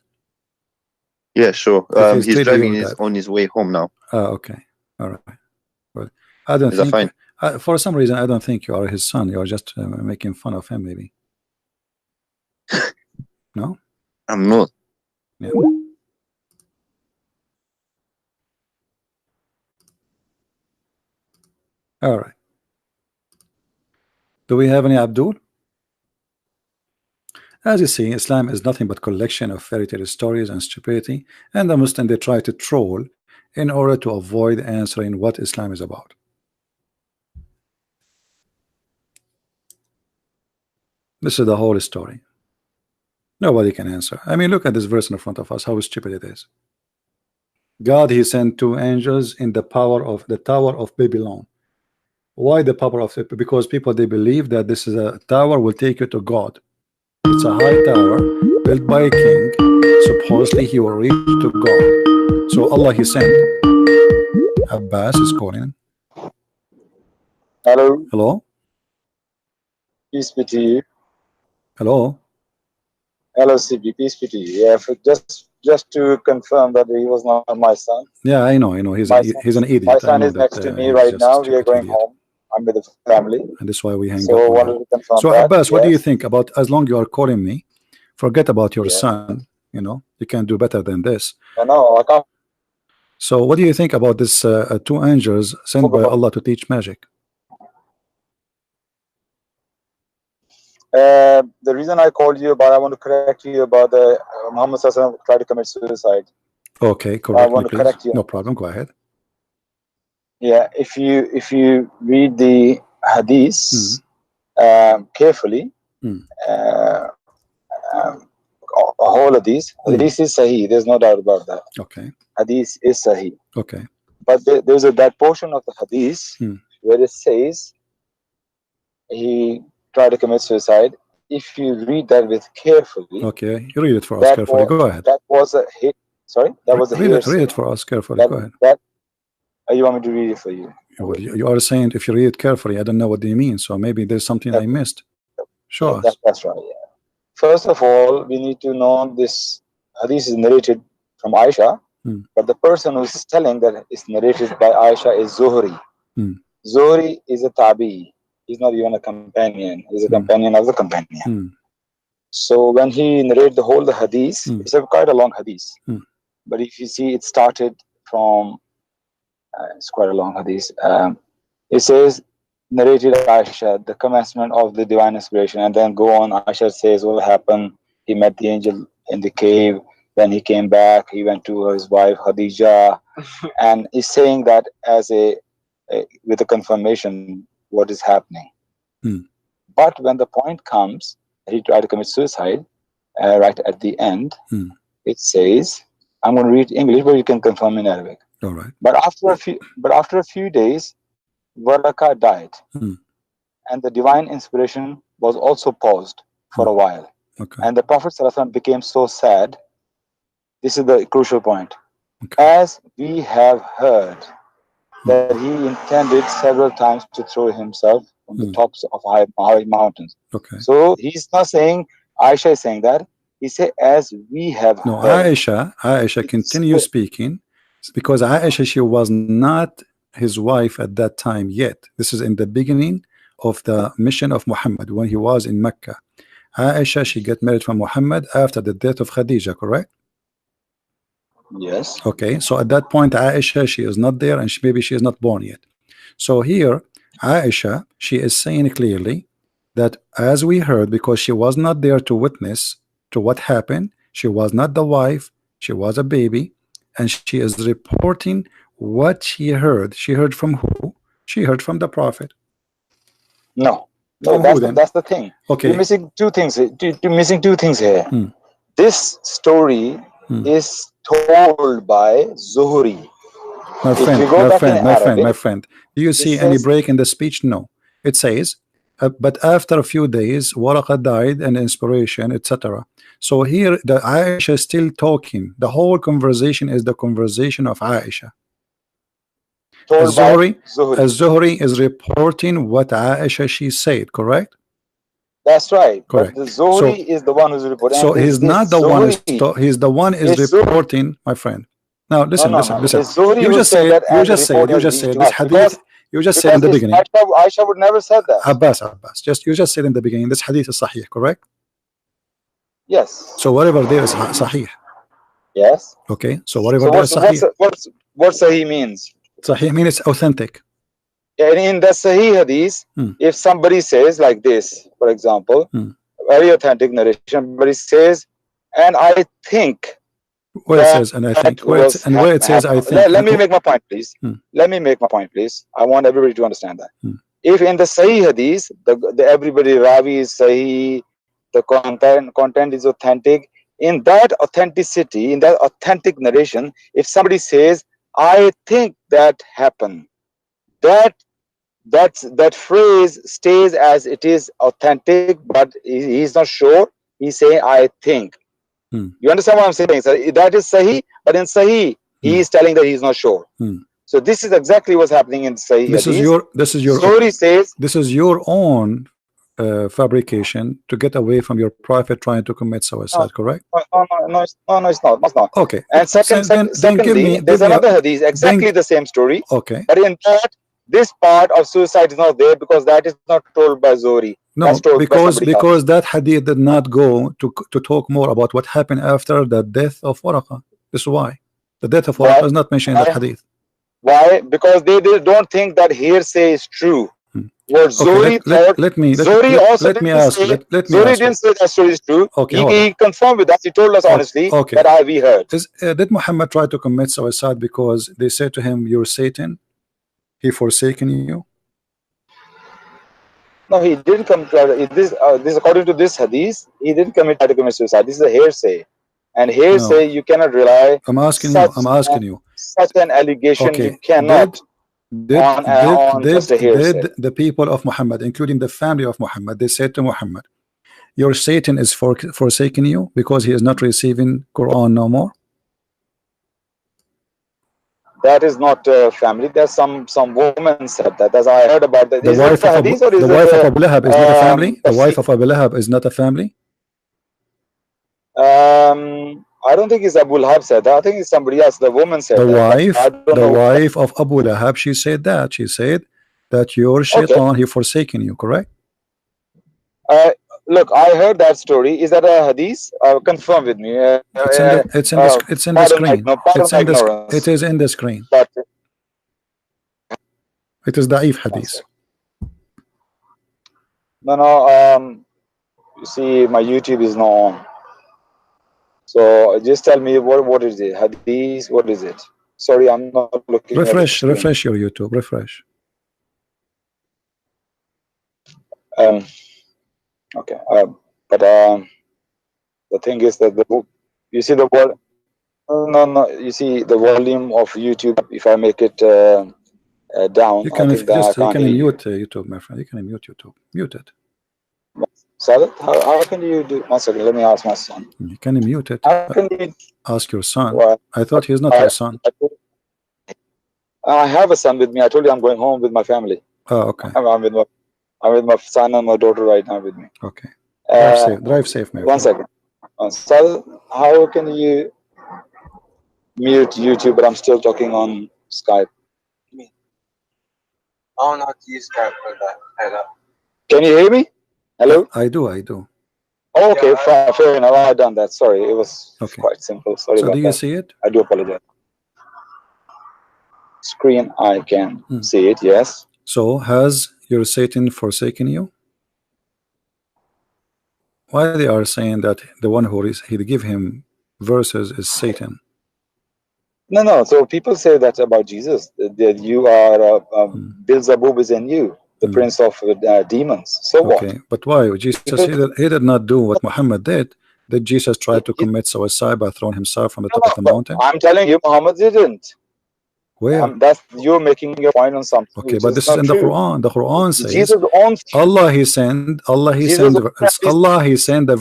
Yeah, sure. If He's driving on his way home now. Okay, all right. Well, I don't Is that think. fine? For some reason, I don't think you are his son. You are just making fun of him, maybe. No, I'm not. Yeah. All right. Do we have any Abdul? As you see, Islam is nothing but collection of fairy tale stories and stupidity, and the Muslim, they try to troll in order to avoid answering what Islam is about. This is the whole story. Nobody can answer. I mean, look at this verse in front of us, how stupid it is. God, he sent two angels in the Tower of Babylon. Why the power of it? Because people, they believe that this is a tower will take you to God. It's a high tower built by a king. Supposedly he will reach to God. So Allah, he sent. Abbas is calling. Hello. Hello. Peace be to you. Hello. Hello, CB. Peace be to you. Yeah, just to confirm that he was not my son. Yeah, I know. He's an idiot. My son is next to me right now. We are going home. I'm with the family. And that's why we hang up. So wanted to confirm so that. Abbas, what do you think about, as long you are calling me, forget about your son, you can do better than this. No, I can't. So what do you think about this two angels sent by Allah to teach magic? The reason I called you about, I want to correct you about the Muhammad Sallallahu tried to commit suicide. Okay, correct. I want to correct you. No problem. Go ahead. Yeah, if you read the hadith carefully, all of these hadith is sahih. There's no doubt about that. Okay. Hadith is sahih. Okay. But there's that portion of the hadith where it says he tried to commit suicide. If you read that with carefully, okay, you read it for us carefully. Go ahead. That was a hit. Sorry, that was a read it for us carefully. Go ahead. You want me to read it for you? Well, you are saying if you read it carefully, I don't know what do you mean. So maybe there's something I missed. Show us. That's right. Yeah. First of all, we need to know this hadith is narrated from Aisha, but the person who's telling that it's narrated by Aisha is Zuhri. Zuhri is a tabi. He's not even a companion. He's a companion of the companion. So when he narrated the whole hadith, it's quite a long hadith. But if you see, it started from it's quite a long hadith. It says, narrated Aisha, the commencement of the divine inspiration, and then go on. Aisha says what happened. He met the angel in the cave. Then he came back. He went to his wife Khadija, and he's saying that as with a confirmation what is happening. But when the point comes, he tried to commit suicide. Right at the end, it says, I'm going to read English, but you can confirm in Arabic. All right. But after a few days, Waraka died, and the divine inspiration was also paused for a while. Okay. And the Prophet ﷺ became so sad. This is the crucial point. As we have heard that he intended several times to throw himself from the tops of high mountains. Okay. So he's not saying Aisha is saying that. He said, as we have heard. Aisha continues speaking, because Aisha, she was not his wife at that time yet. This is in the beginning of the mission of Muhammad when he was in Mecca. Aisha, she get married from Muhammad after the death of Khadija, correct? Yes. Okay, so at that point Aisha, she is not there, and maybe she is not born yet. So here Aisha, she is saying clearly that, as we heard, because she was not there to witness to what happened, she was not the wife, she was a baby, and she is reporting what she heard. She heard from who? She heard from the Prophet. No, From who then? that's the thing. Okay. You're missing two things. You're missing two things here. This story is told by Zuhri. My friend, do you see any break in the speech? No. It says, but after a few days, Waraqa died and inspiration, etc. So here, the Aisha is still talking. The whole conversation is the conversation of Aisha. Az-Zuhri is reporting what Aisha she said, correct? That's right. Correct. But the Zuhri is the one who's reporting. So he's not the one. He's the one is reporting, my friend. Now listen. You just said this hadith. You just said in the beginning. Aisha would never said that. Abbas. You just said in the beginning. This hadith is sahih, correct? Yes. So whatever there is sahih. Yes. Okay. So whatever there is sahih. What sahih means? Sahih means it's authentic. And in the Sahih Hadith, if somebody says like this, for example, very authentic narration, somebody says, and I think. Where it says, and I think. Where it says, I think. Let me make my point, please. Let me make my point, please. I want everybody to understand that. If in the Sahih Hadith, everybody Ravi is Sahih, the content is authentic, in that authenticity, in that authentic narration, if somebody says, I think that happened, that phrase stays as it is authentic, but he's not sure. He's saying, I think. You understand what I'm saying? So that is Sahih, but in Sahih, he is telling that he's not sure. So this is exactly what's happening in Sahih. This is your own fabrication to get away from your prophet trying to commit suicide, correct? No, it's not. Okay. And secondly, there's another hadith, exactly the same story. Okay. But in that, this part of suicide is not there because that is not told by Zuhri. No, because that hadith did not go to talk more about what happened after the death of Waraqa. This is why. The death of Waraqa is not mentioned in that hadith. Why? Because they don't think that hearsay is true. What Zuhri thought, Zuhri didn't say that story is true. Okay, he confirmed with us. He told us honestly that we heard. Did Muhammad try to commit suicide because they said to him, "You're Satan"? He forsaken you? No, he didn't come. This according to this hadith, he didn't try to commit suicide. This is a hearsay, and hearsay you cannot rely. I'm asking you. Such an allegation you cannot. Did the people of Muhammad, including the family of Muhammad, they said to Muhammad, "Your Satan is forsaking you because he is not receiving Quran no more"? That is not family. There's some woman said that. As I heard about that. The wife of Abu Lahab is not a family. The wife of Abu Lahab is not a family. I don't think it's Abu Lahab said that. I think it's somebody else. The woman said the wife of Abu Lahab. She said that. She said that your shaitan he forsaken you. Correct. Look, I heard that story. Is that a hadith? Confirm with me. It's in the screen. It is in the screen. It is da'if hadith. No. You see, my YouTube is not on. So just tell me what is it? Hadith? What is it? Sorry, I'm not looking. Refresh your YouTube. Refresh. Okay, but the thing is that you see the word. No. You see the volume of YouTube. If I make it down, you can mute YouTube, my friend. You can mute YouTube. Mute it. Sadat, how can you do? One second, let me ask my son. You can mute it. How can you ask your son? What? I thought he's not your son. I have a son with me. I told you I'm going home with my family. Oh, okay. I'm with my son and my daughter right now with me. Okay. Drive safe, man. 1 second. Sadat, how can you mute YouTube, but I'm still talking on Skype? I don't know how to use Skype for that. Can you hear me? Hello? I do. Okay, fair enough. I done that. Sorry, it was quite simple. Sorry So about do you that. see it? I do apologize. Screen, I can see it. Yes. So has your Satan forsaken you? Why they are saying that the one who is he give him verses is Satan? No. So people say that about Jesus, that you are Beelzebub is in you, the prince of demons. So what? Okay, but why? Jesus he did not do what Muhammad did. Did Jesus try to commit suicide by throwing himself from the top of the mountain? I'm telling you, Muhammad didn't. Where? That's you're making your point on something. Okay, but this is in the Quran. The Quran says Jesus own Allah he sent the verse. Allah he sent the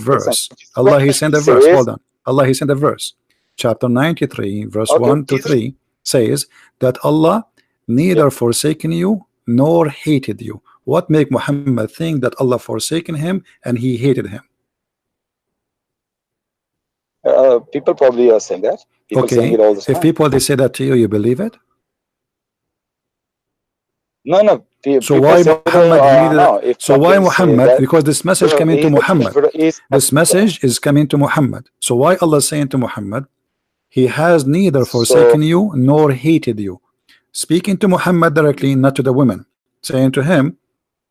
verse. Hold on. Allah he sent the verse. Chapter 93, verse 1 to 3 says that Allah neither forsaken you nor hated you. What make Muhammad think that Allah forsaken him and he hated him? People probably are saying that. People saying it all the time. If people they say that to you, you believe it? No. So why Muhammad because this message coming to Muhammad. This message is coming to Muhammad. So why Allah saying to Muhammad, he has neither forsaken you nor hated you? Speaking to Muhammad directly, not to the women, saying to him,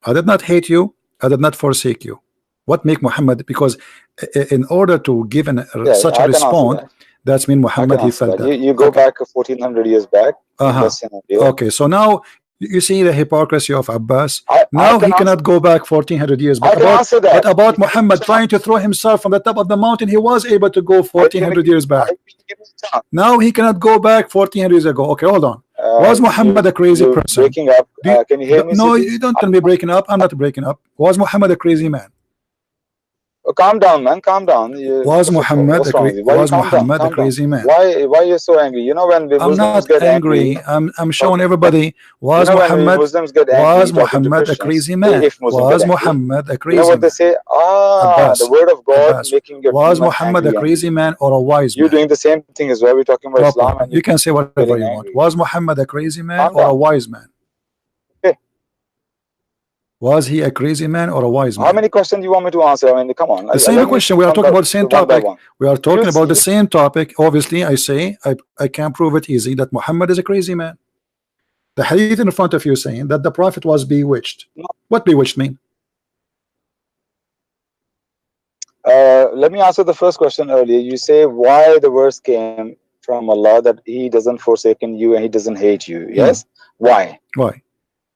I did not hate you, I did not forsake you. What make Muhammad? Because in order to give such a response, that's mean Muhammad he felt that. You go back 1400 years back. Okay, so now you see the hypocrisy of Abbas. Now he cannot go back 1400 years back. But about Muhammad trying to throw himself from the top of the mountain, he was able to go 1400 years back. Now he cannot go back 1400 years ago. Okay, hold on. Was Muhammad a crazy person? Breaking up. Can you hear me? No, you don't tell me breaking up. I'm not breaking up. Was Muhammad a crazy man? Calm down, man. Calm down. Was Muhammad a crazy man? Why are you so angry? You know when the I'm Muslims not get angry. I'm showing everybody. Was Muhammad a crazy man? Was Muhammad a crazy man? You know what they say? Abbas, the word of God Abbas, making your was Muhammad a crazy man or a wise man? You're doing the same thing as well. We're talking about Islam. And you can say whatever you want. Was Muhammad a crazy man or a wise man? Was he a crazy man or a wise man? How many questions do you want me to answer? I mean, come on. The same question. We are talking about the same topic. We are talking about the same topic. Obviously, I say I can't prove it easy that Muhammad is a crazy man. The hadith in front of you saying that the Prophet was bewitched. What bewitched mean? Let me answer the first question earlier. You say why the verse came from Allah that He doesn't forsaken you and He doesn't hate you. Yes? Why? Why?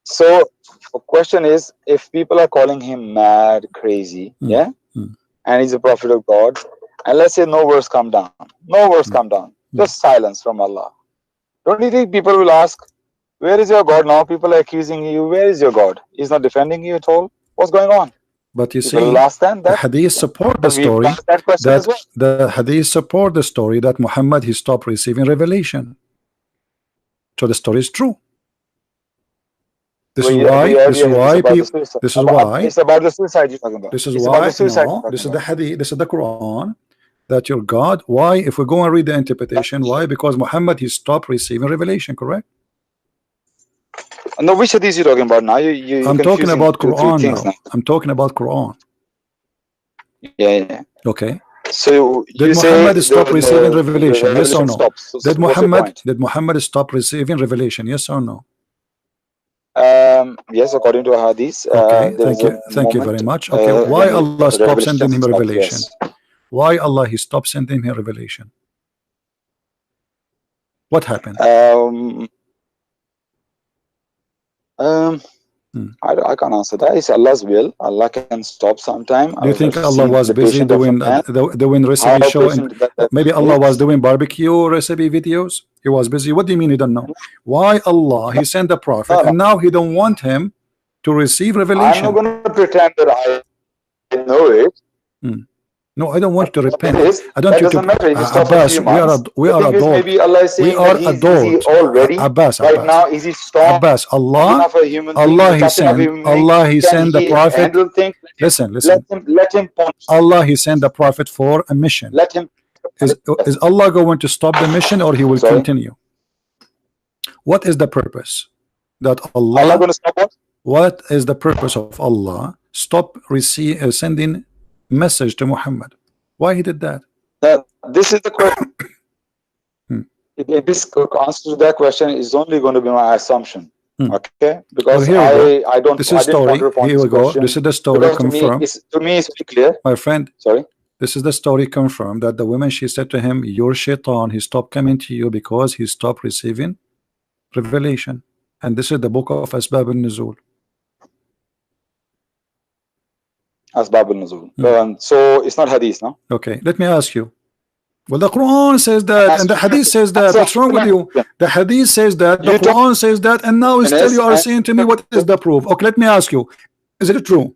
So the question is, if people are calling him mad, crazy, and he's a prophet of God, and let's say no verse come down, just silence from Allah. Don't you think people will ask, where is your God now? People are accusing you. Where is your God? He's not defending you at all. What's going on? But you see, the hadith support the story the hadith support the story that Muhammad he stopped receiving revelation. So the story is true. This is why it's about the suicide you're talking about. This is why this is the hadith, this is the Quran, that your God, why, if we go and read the interpretation, why? Because Muhammad he stopped receiving revelation, correct? No, which hadith you talking about now? I'm talking about Quran now. I'm talking about Quran. Yeah. Okay. So did Muhammad stop receiving revelation? Yes or no? Did Muhammad stop receiving revelation? Yes or no? Yes, according to a hadith. Okay, thank you very much. Okay, why Allah stopped sending him revelation? Why Allah he stopped sending him revelation? What happened? I can't answer that. It's Allah's will. Allah can stop sometime. Do you think Allah was busy doing doing recipe show? Maybe Allah was doing barbecue recipe videos. He was busy. What do you mean you don't know? Why Allah he sent the prophet and now he don't want him to receive revelation? I'm not going to pretend that I know it. No, I don't want you to repent. I don't want you to. Abbas, we are adults. We are adults. Abbas, right now, is he strong? Abbas, Allah he sent the prophet. Listen. Let him punish. Allah he sent the prophet for a mission. Let him. Is Allah going to stop the mission or he will continue? What is the purpose that Allah going to stop what? What is the purpose of Allah stop sending message to Muhammad. Why he did that? This is the question. If this answer to that question is only going to be my assumption. Okay, because I don't. This is story. Here we go. This is the story confirmed. To me, it's pretty clear. My friend. Sorry. This is the story confirmed that the woman, she said to him, "Your shaitan, he stopped coming to you because he stopped receiving revelation." And this is the book of Asbab al-Nuzul. Asbab al-Nuzul. So it's not hadith, no? Okay, let me ask you. Well, the Quran says that, and the hadith says that. What's wrong with you? The hadith says that, the Quran says that, and now still you are saying to me, what is the proof? Okay, let me ask you. Is it true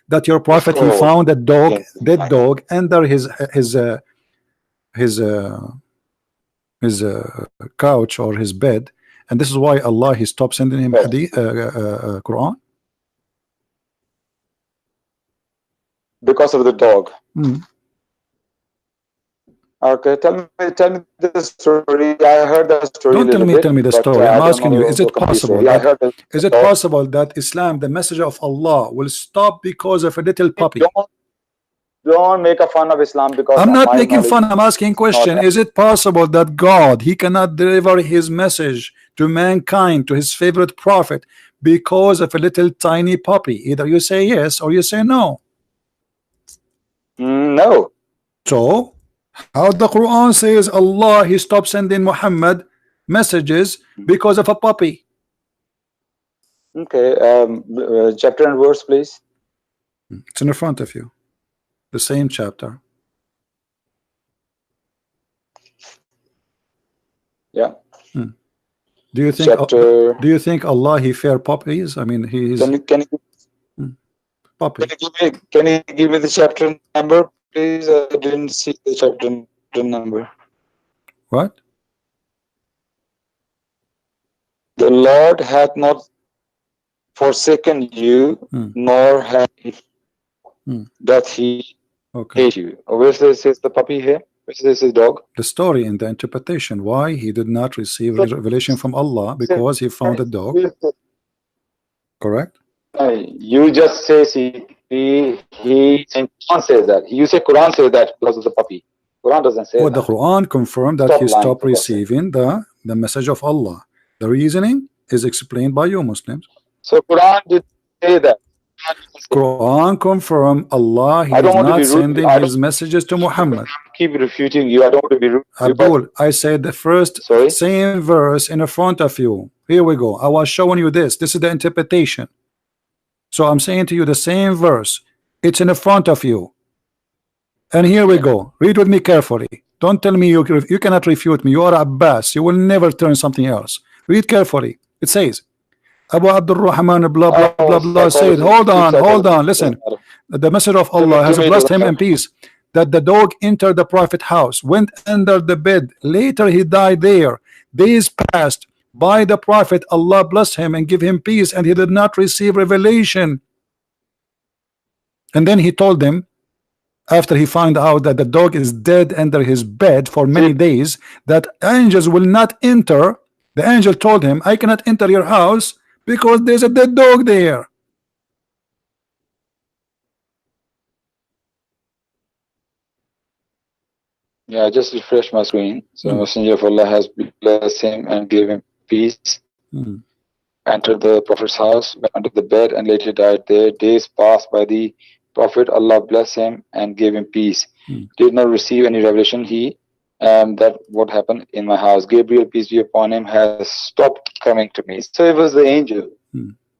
that your prophet, he found a dog, dead dog, under his couch or his bed, and this is why Allah, he stopped sending him hadith, Quran? Because of the dog. Okay, tell me the story. I heard the story. Don't tell me the story. I'm asking you, is it possible? Is it possible that Islam, the messenger of Allah, will stop because of a little puppy? Don't make a fun of Islam because I'm not making fun. I'm asking question. Is it possible that God, he cannot deliver his message to mankind, to his favorite prophet, because of a little tiny puppy? Either you say yes or you say no. No. So how the Quran says Allah, he stopped sending Muhammad messages because of a puppy? Okay, chapter and verse, please. It's in front of you, the same chapter. Yeah. Do you think chapter... do you think Allah, he fear puppies? I mean, he is. Can you give me the chapter number, please? I didn't see the chapter number. What? The Lord hath not forsaken you, nor hath that he hate you. Where says the puppy here? Where says his dog? The story in the interpretation. Why he did not receive revelation from Allah? Because he found a dog. Correct? You just say he and Quran says that. You say Quran says that because of the puppy. Quran doesn't say that. The Quran confirmed that he stopped receiving the message of Allah. The reasoning is explained by you Muslims. So Quran did say that. Quran confirmed Allah, he is not sending his messages to Muhammad. Keep refuting you. I don't want to be rude. Abdul, I said the first same verse in front of you. Here we go. I was showing you this. This is the interpretation. So I'm saying to you the same verse. It's in front of you. And here we go. Read with me carefully. Don't tell me you cannot refute me. You are Abbas. You will never turn something else. Read carefully. It says, Abu Abdul Rahman blah blah blah blah said, hold on, listen. The messenger of Allah has blessed him in peace, that the dog entered the prophet house, went under the bed, later he died there. Days passed by the prophet, Allah blessed him and give him peace, and he did not receive revelation. And then he told them, after he found out that the dog is dead under his bed for many days, that angels will not enter. The angel told him, I cannot enter your house because there's a dead dog there. Yeah, I just refreshed my screen. So the messenger of Allah has blessed him and gave him peace. Entered the prophet's house, went under the bed, and later died there. Days passed by the prophet, Allah blessed him and gave him peace. Did not receive any revelation. That what happened in my house. Gabriel, peace be upon him, has stopped coming to me. So it was the angel.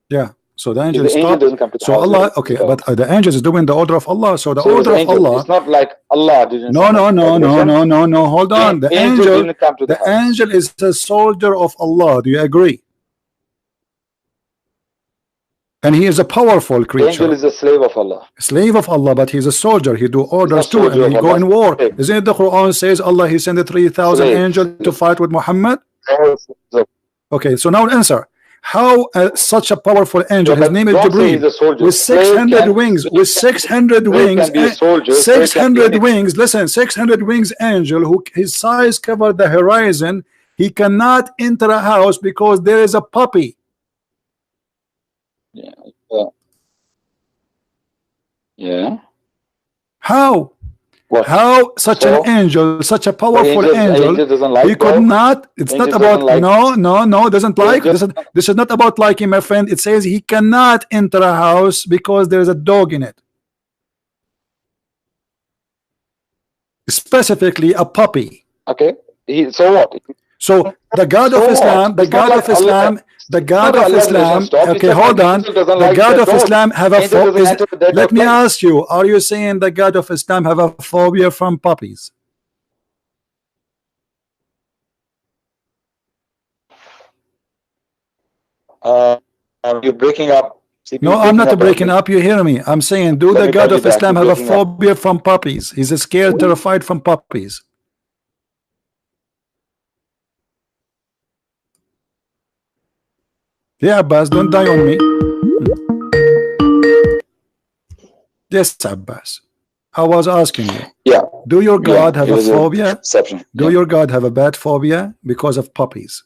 Yeah. So the angel stopped. Doesn't come to the so house, Allah, okay, but the angel is doing the order of Allah. So the order of Allah. It's not like Allah didn't. No. Hold on. The angel didn't come to the house. Angel is the soldier of Allah. Do you agree? And he is a powerful creature. The angel is a slave of Allah. Slave of Allah, but he's a soldier. He do orders too, and he go in war. Isn't it the Quran says Allah, he sent 3,000 angels to fight with Muhammad? Okay, so now answer. How such a powerful angel, his name is Jibreel, with 600 wings, 600 wings, listen, 600 wings angel, who his size covered the horizon, he cannot enter a house because there is a puppy. Yeah. How? What? How such an angel, such a powerful angel, he could not, it's not about, no, doesn't like, this is not about liking, my friend. It says he cannot enter a house because there's a dog in it. Specifically a puppy. Okay. So what? So the God of Islam, the God of Islam, the God of Islam, okay, hold on. The God of Islam have a phobia. Let me ask you, are you saying the God of Islam have a phobia from puppies? You're breaking up. No, I'm not breaking up. You hear me? I'm saying, do the God of Islam have a phobia from puppies? He's scared, terrified from puppies. Yeah, Abbas, don't die on me. Yes, Abbas. I was asking you. Yeah. Do your God have a phobia? Do Yeah. your God have a bad phobia because of puppies?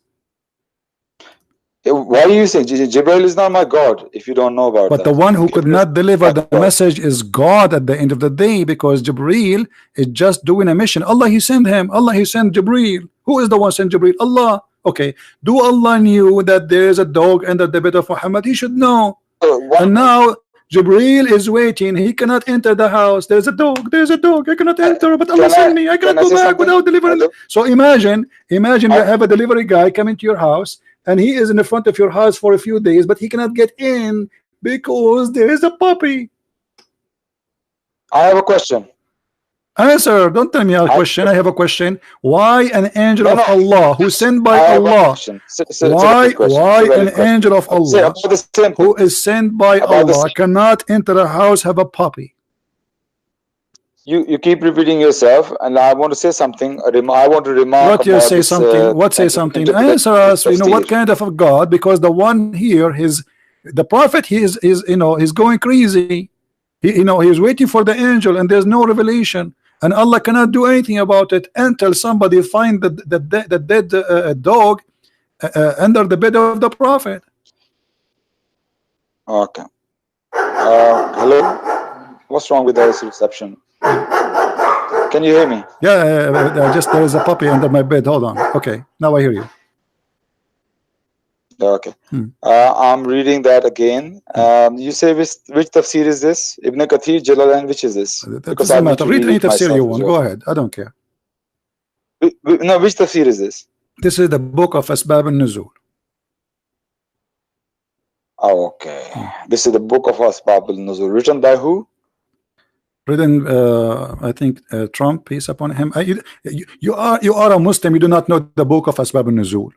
Why are you saying Jibril is not my God if you don't know about But that? the one who could not deliver the message is God at the end of the day, because Jibril is just doing a mission. Allah, he sent him. Allah, he sent Jibril. Who is the one sent Jibril? Allah. Okay. Do Allah knew that there is a dog under the bed of Muhammad? He should know. And now Jibril is waiting. He cannot enter the house. There's a dog. There's a dog. I cannot enter. But Allah sent me. I cannot go back without delivering. So imagine you have a delivery guy coming to your house, and he is in the front of your house for a few days, but he cannot get in because there is a puppy. I have a question. Answer. Don't tell me a question. I have a question. Why an angel of Allah who sent by Allah? Why an angel of Allah who is sent by Allah cannot enter a house have a puppy? You keep repeating yourself, and I want to say something. I want to remark. What you say something? What say something? Answer us. You know what kind of a God? Because the one here, the prophet, he is he's going crazy. He's waiting for the angel, and there's no revelation. And Allah cannot do anything about it until somebody find the dead dog under the bed of the prophet. Okay. Hello. What's wrong with the reception? Can you hear me? Yeah. Just there is a puppy under my bed. Hold on. Okay. Now I hear you. Okay. I'm reading that again. You say which tafsir is this? Ibn Kathir, Jalalain, which is this? That doesn't matter. Read any tafsir you want. Go ahead. I don't care. No, which tafsir is this? This is the book of Asbab al-Nuzul. Oh, okay. This is the book of Asbab al-Nuzul. Written by who? Written, I think, Trump, peace upon him. You are a Muslim. You do not know the book of Asbab al-Nuzul.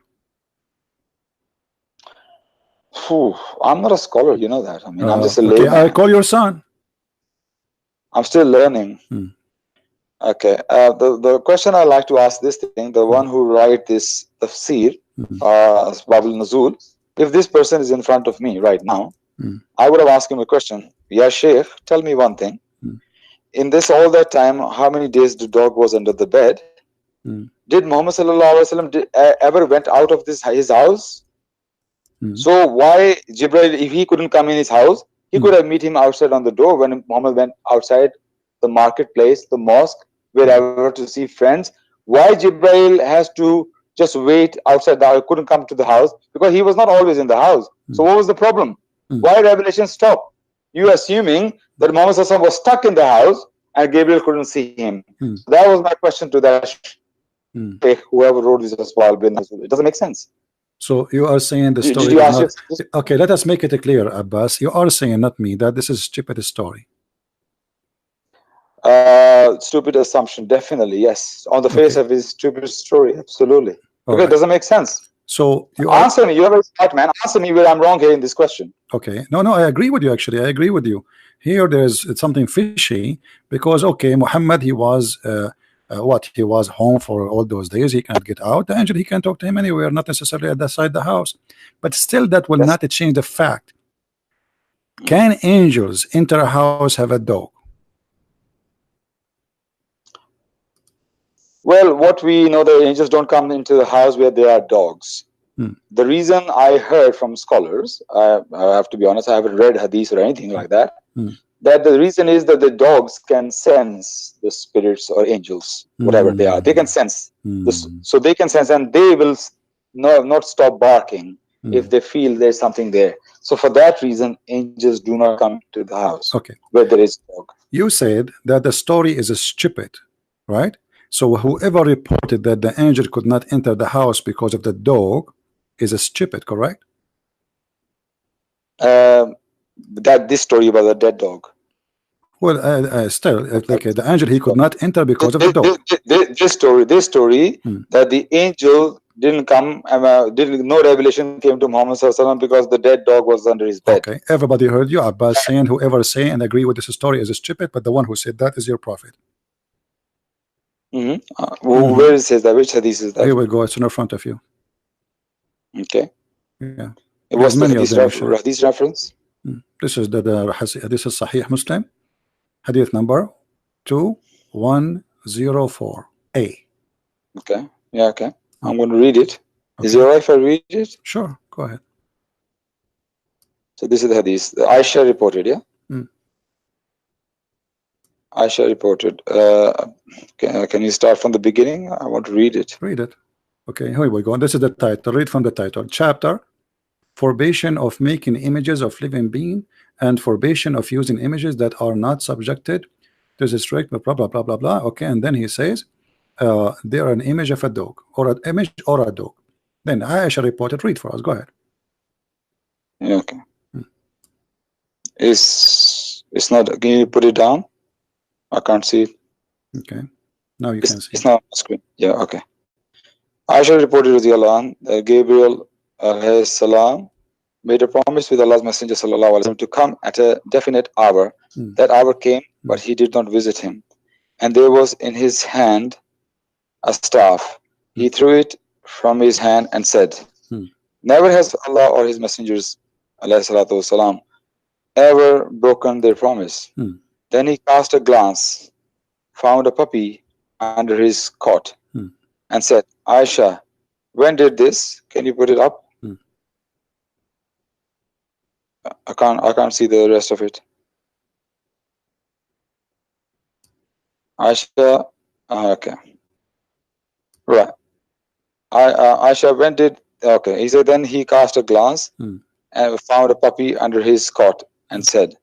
I'm not a scholar, you know that. I mean, I'm just a layman. I call your son. I'm still learning. Okay. The question I like to ask this thing, the one who write this tafsir, Asbab al-Nuzul, if this person is in front of me right now, I would have asked him a question. Yeah, Sheikh, tell me one thing. In this all that time, how many days the dog was under the bed? Did Muhammad sallallahu alaihi wasallam ever went out of his house? So why Jibril, if he couldn't come in his house, he could have met him outside on the door when Muhammad went outside the marketplace, the mosque, wherever to see friends. Why Jibril has to just wait outside the couldn't come to the house? Because he was not always in the house. So what was the problem? Why revelation stopped? You assuming that Muhammad sallallahu was stuck in the house and Gabriel couldn't see him. So that was my question to that whoever wrote this as well. It doesn't make sense. So you are saying the story is not... Okay, let us make it clear, Abbas. You are saying, not me, that this is a stupid story. Stupid assumption, definitely, yes. On the face of his stupid story, absolutely. Okay, it doesn't make sense. So you answer me. You're a smart man. Answer me where I'm wrong here in this question. Okay, no, I agree with you. Actually, I agree with you. Here, there's something fishy because Muhammad, he was he was home for all those days. He can't get out. The angel, he can talk to him anywhere, not necessarily outside the house. But still, that will not change the fact. Can angels enter a house have a dog? Well, what we know, the angels don't come into the house where there are dogs. The reason I heard from scholars, I have to be honest, I haven't read hadith or anything like that, that the reason is that the dogs can sense the spirits or angels, whatever they are. They can sense this, so they can sense, and they will not stop barking if they feel there's something there. So for that reason, angels do not come to the house where there is a dog. You said that the story is stupid, right? So whoever reported that the angel could not enter the house because of the dog is stupid, correct? That this story about the dead dog. Well, still, like the angel, he could not enter because of the dog. This story that the angel didn't come, no revelation came to Muhammad Sallallahu because the dead dog was under his bed. Okay, everybody heard you, Abbas, saying whoever say and agree with this story is stupid, but the one who said that is your prophet. Where it says that? Which hadith is that? Here we go. It's in front of you. Okay. Yeah. It was the hadith reference. This is this is Sahih Muslim, hadith number 2104A. Okay. Yeah. Okay. I'm going to read it. Okay. Is it alright if I read it? Sure. Go ahead. So this is the hadith. Aisha reported. Yeah. Aisha reported. Can you start from the beginning? I want to read it. Read it. Okay, here we go. This is the title. Read from the title. Chapter: Forbidden of making images of living being and forbidden of using images that are not subjected to the strict blah blah blah blah blah. Okay, and then he says they are an image of a dog or an image or a dog. Then Aisha reported. Read for us. Go ahead. Yeah, okay. It's not. Can you put it down? I can't see it. Okay. Now you can see. It's not on the screen. Yeah. Okay. Aisha reported that Gabriel salam made a promise with Allah's Messenger sallallahu alaihi wasallam to come at a definite hour. That hour came, but he did not visit him. And there was in his hand a staff. He threw it from his hand and said, never has Allah or his messengers alayhi salatu wasalam ever broken their promise. Then he cast a glance, found a puppy under his cot, and said, Aisha, when did this? Can you put it up? I can't see the rest of it. Aisha, okay. Right. Aisha, when did, okay. He said, then he cast a glance and found a puppy under his cot and said,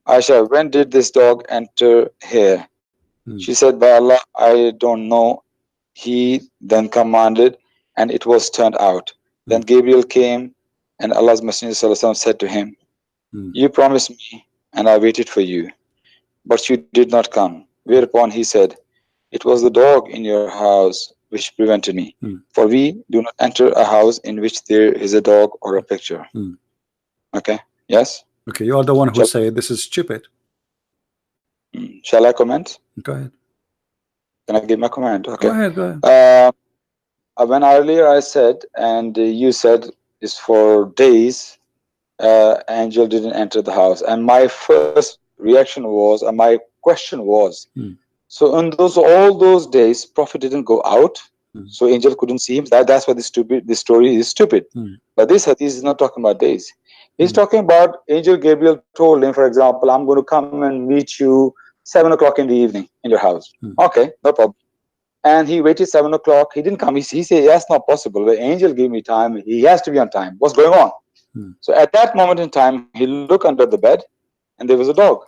Aisha, when did this dog enter here? She said, by Allah, I don't know. He then commanded, and it was turned out. Then Gabriel came, and Allah's Messenger ﷺ said to him, you promised me, and I waited for you, but you did not come. Whereupon he said, it was the dog in your house which prevented me. For we do not enter a house in which there is a dog or a picture. Okay? Yes? Okay, you are the one who said this is stupid. Shall I comment? Go ahead. Can I give my comment? Okay. Go ahead, go ahead. When earlier I said, and you said is for days, angel didn't enter the house. And my first reaction was, and my question was, so in all those days, Prophet didn't go out, so angel couldn't see him. That's why this story is stupid. But this hadith is not talking about days. He's talking about angel Gabriel told him, for example, I'm going to come and meet you 7 o'clock in the evening in your house. Okay, no problem. And he waited 7 o'clock. He didn't come. He said, that's not possible. The angel gave me time. He has to be on time. What's going on? So at that moment in time, he looked under the bed and there was a dog.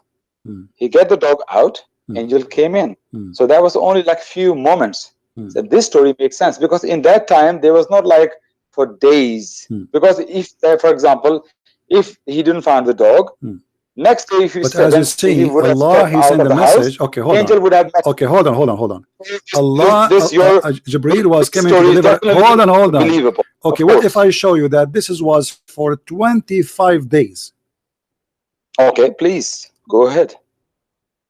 He get the dog out. Angel came in. So that was only like few moments. So this story makes sense because in that time, there was not like for days. Because if, for example, if he didn't find the dog, next day if he but as you see, Allah, he sent the message. Okay, hold angel on. Would have okay, hold on. Allah, Jibreel was coming to deliver. Hold on. Believable. Okay, what if I show you that this was for 25 days? Okay, please go ahead.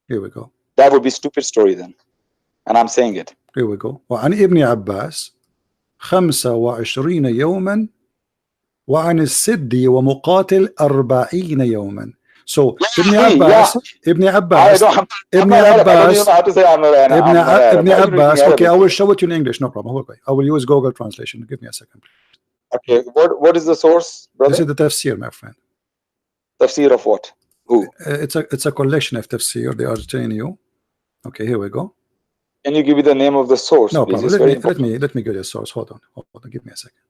Here we go. That would be stupid story then, and I'm saying it. Here we go. وعن ابن عباس 25 يوما وعن السدي ومقاتل 40 يوما. So Ibn Abbas, okay, I will show it to you in English, no problem. Okay, I will use Google translation. Give me a second, please. Okay, what is the source, brother? This is the tafsir, my friend. Tafsir of what? Who? It's a collection of tafsir. They are telling you. Okay, here we go. Can you give me the name of the source? No please? problem. Let me get a source. Hold on. Give me a second.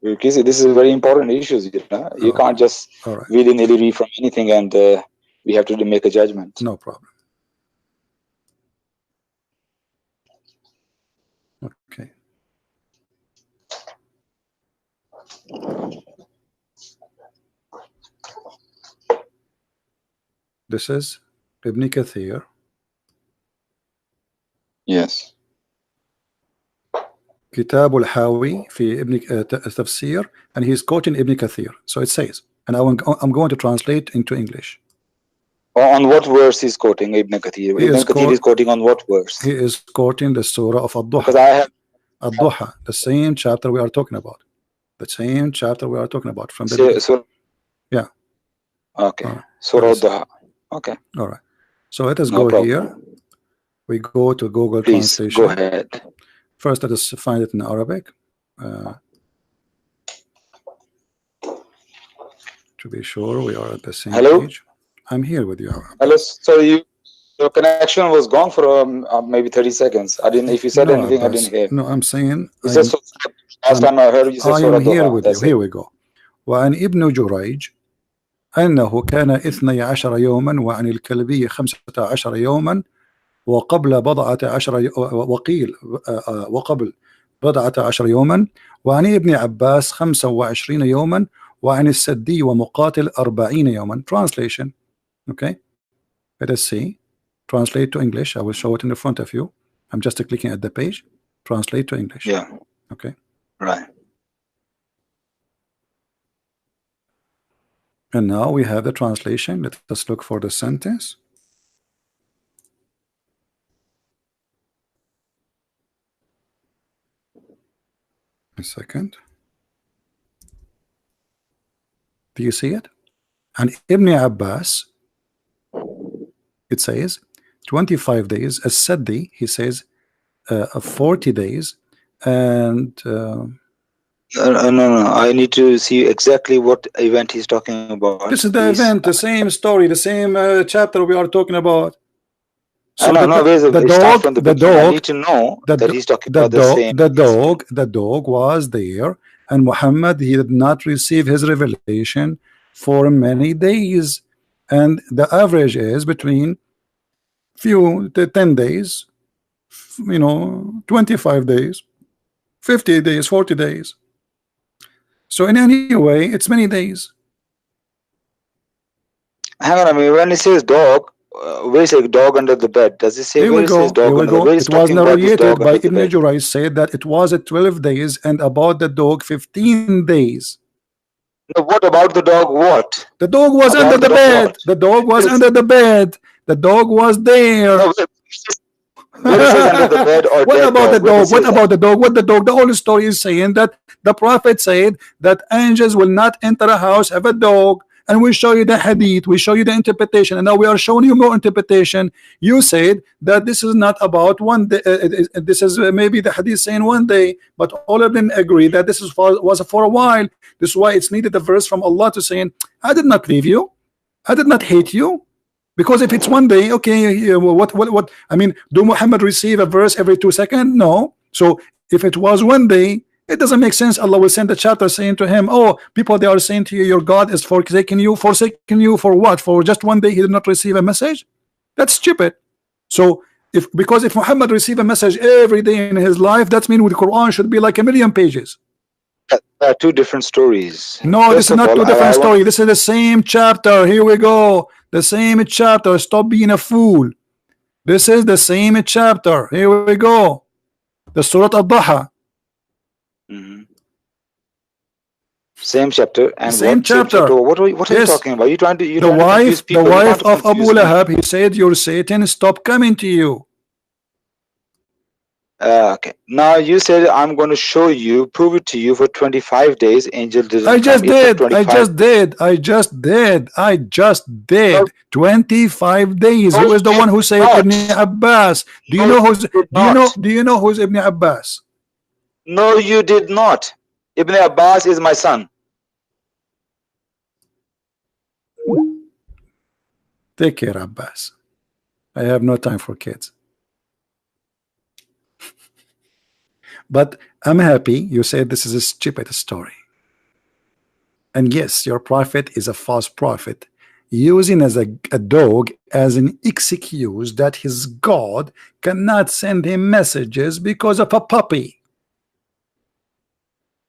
Because this is very important issues. You can't just willy-nilly read from anything, and we have to make a judgment. No problem. Okay. This is Ibn Kathir. Yes. كتاب الحاوي في ابن تفسير, and he's quoting Ibn Kathir. So it says, and I'm going to translate into English. On what verse he's quoting Ibn Kathir? Ibn Kathir is quoting on what verse? He is quoting the surah of Ad-Duha. Because I have Ad-Duha, the same chapter we are talking about. The same chapter we are talking about from the yeah. Okay. Surah Ad-Duha. Okay. All right. So let us go here. We go to Google Translation. Go ahead. First, let us find it in Arabic. To be sure, we are at the same page. I'm here with you. Hello. Sorry, your connection was gone for maybe 30 seconds. I didn't. If you said anything, I didn't hear. No, I'm saying. Last time I heard you say I am here with you. Here we go. وعن ابن جريج أنه كان 12 يوما وعن الكلبي 15 يوما وقبل بضعة عشر وقيل وقبل بضعة عشر يوما وعن ابن عباس 25 يوما وعن السدي ومقاتل 40 يوما. Translation. Okay, let us see. Translate to English. I will show it in the front of you. I'm just clicking at the page. Translate to English. Yeah. Okay. Right. And now we have the translation. Let us look for the sentence. A second. Do you see it? And Ibn Abbas, it says 25 days. As Saddi, he says 40 days. And no, I need to see exactly what event he's talking about. This is the event, the same story, the same chapter we are talking about. So the dog. I need to know that he's talking about the same. The dog was there, and Muhammad, he did not receive his revelation for many days, and the average is between 10 days, 25 days, 50 days, 40 days. So in any way, it's many days. Hang on, I mean, when it says dog, where is a dog under the bed? Does it say Here where we it go. says dog under the bed? It was narrated by Ibn Jurayj, said that it was at 12 days and about the dog 15 days. No, what about the dog? What? The dog was under the bed. The dog was under the bed. The dog was there. No, where it says under the bed or what about the dog? What about the dog? What the dog? The whole story is saying that the prophet said that angels will not enter a house, have a dog. And we show you the hadith, we show you the interpretation, and now we are showing you more interpretation. You said that this is not about one day, this is maybe the hadith saying one day, but all of them agree that this was for a while. This is why it's needed a verse from Allah to saying, I did not leave you, I did not hate you. Because if it's one day, okay, what I mean, do Muhammad receive a verse every 2 seconds? No. So if it was one day, it doesn't make sense. Allah will send a chapter saying to him, oh, people, they are saying to you, your God is forsaking you for what? For just one day he did not receive a message? That's stupid. So because if Muhammad received a message every day in his life, that means the Quran should be like 1,000,000 pages. There are two different stories. No, this is not two different stories. This is the same chapter. Here we go. The same chapter. Stop being a fool. This is the same chapter. Here we go. The Surah Ad-Duha. Same chapter and same chapter. What are you talking about? You trying to the wife of Abu Lahab, he said, your Satan stop coming to you. Okay. Now you said I'm going to show you, prove it to you for 25 days. Angel didn't. I just did. 25 days. Who is the one who said Ibn Abbas? Do you know who's Ibn Abbas? No, you did not. Ibn Abbas is my son. Take care, Abbas. I have no time for kids. But I'm happy you said this is a stupid story. And yes, your prophet is a false prophet, using as a dog as an excuse that his God cannot send him messages because of a puppy.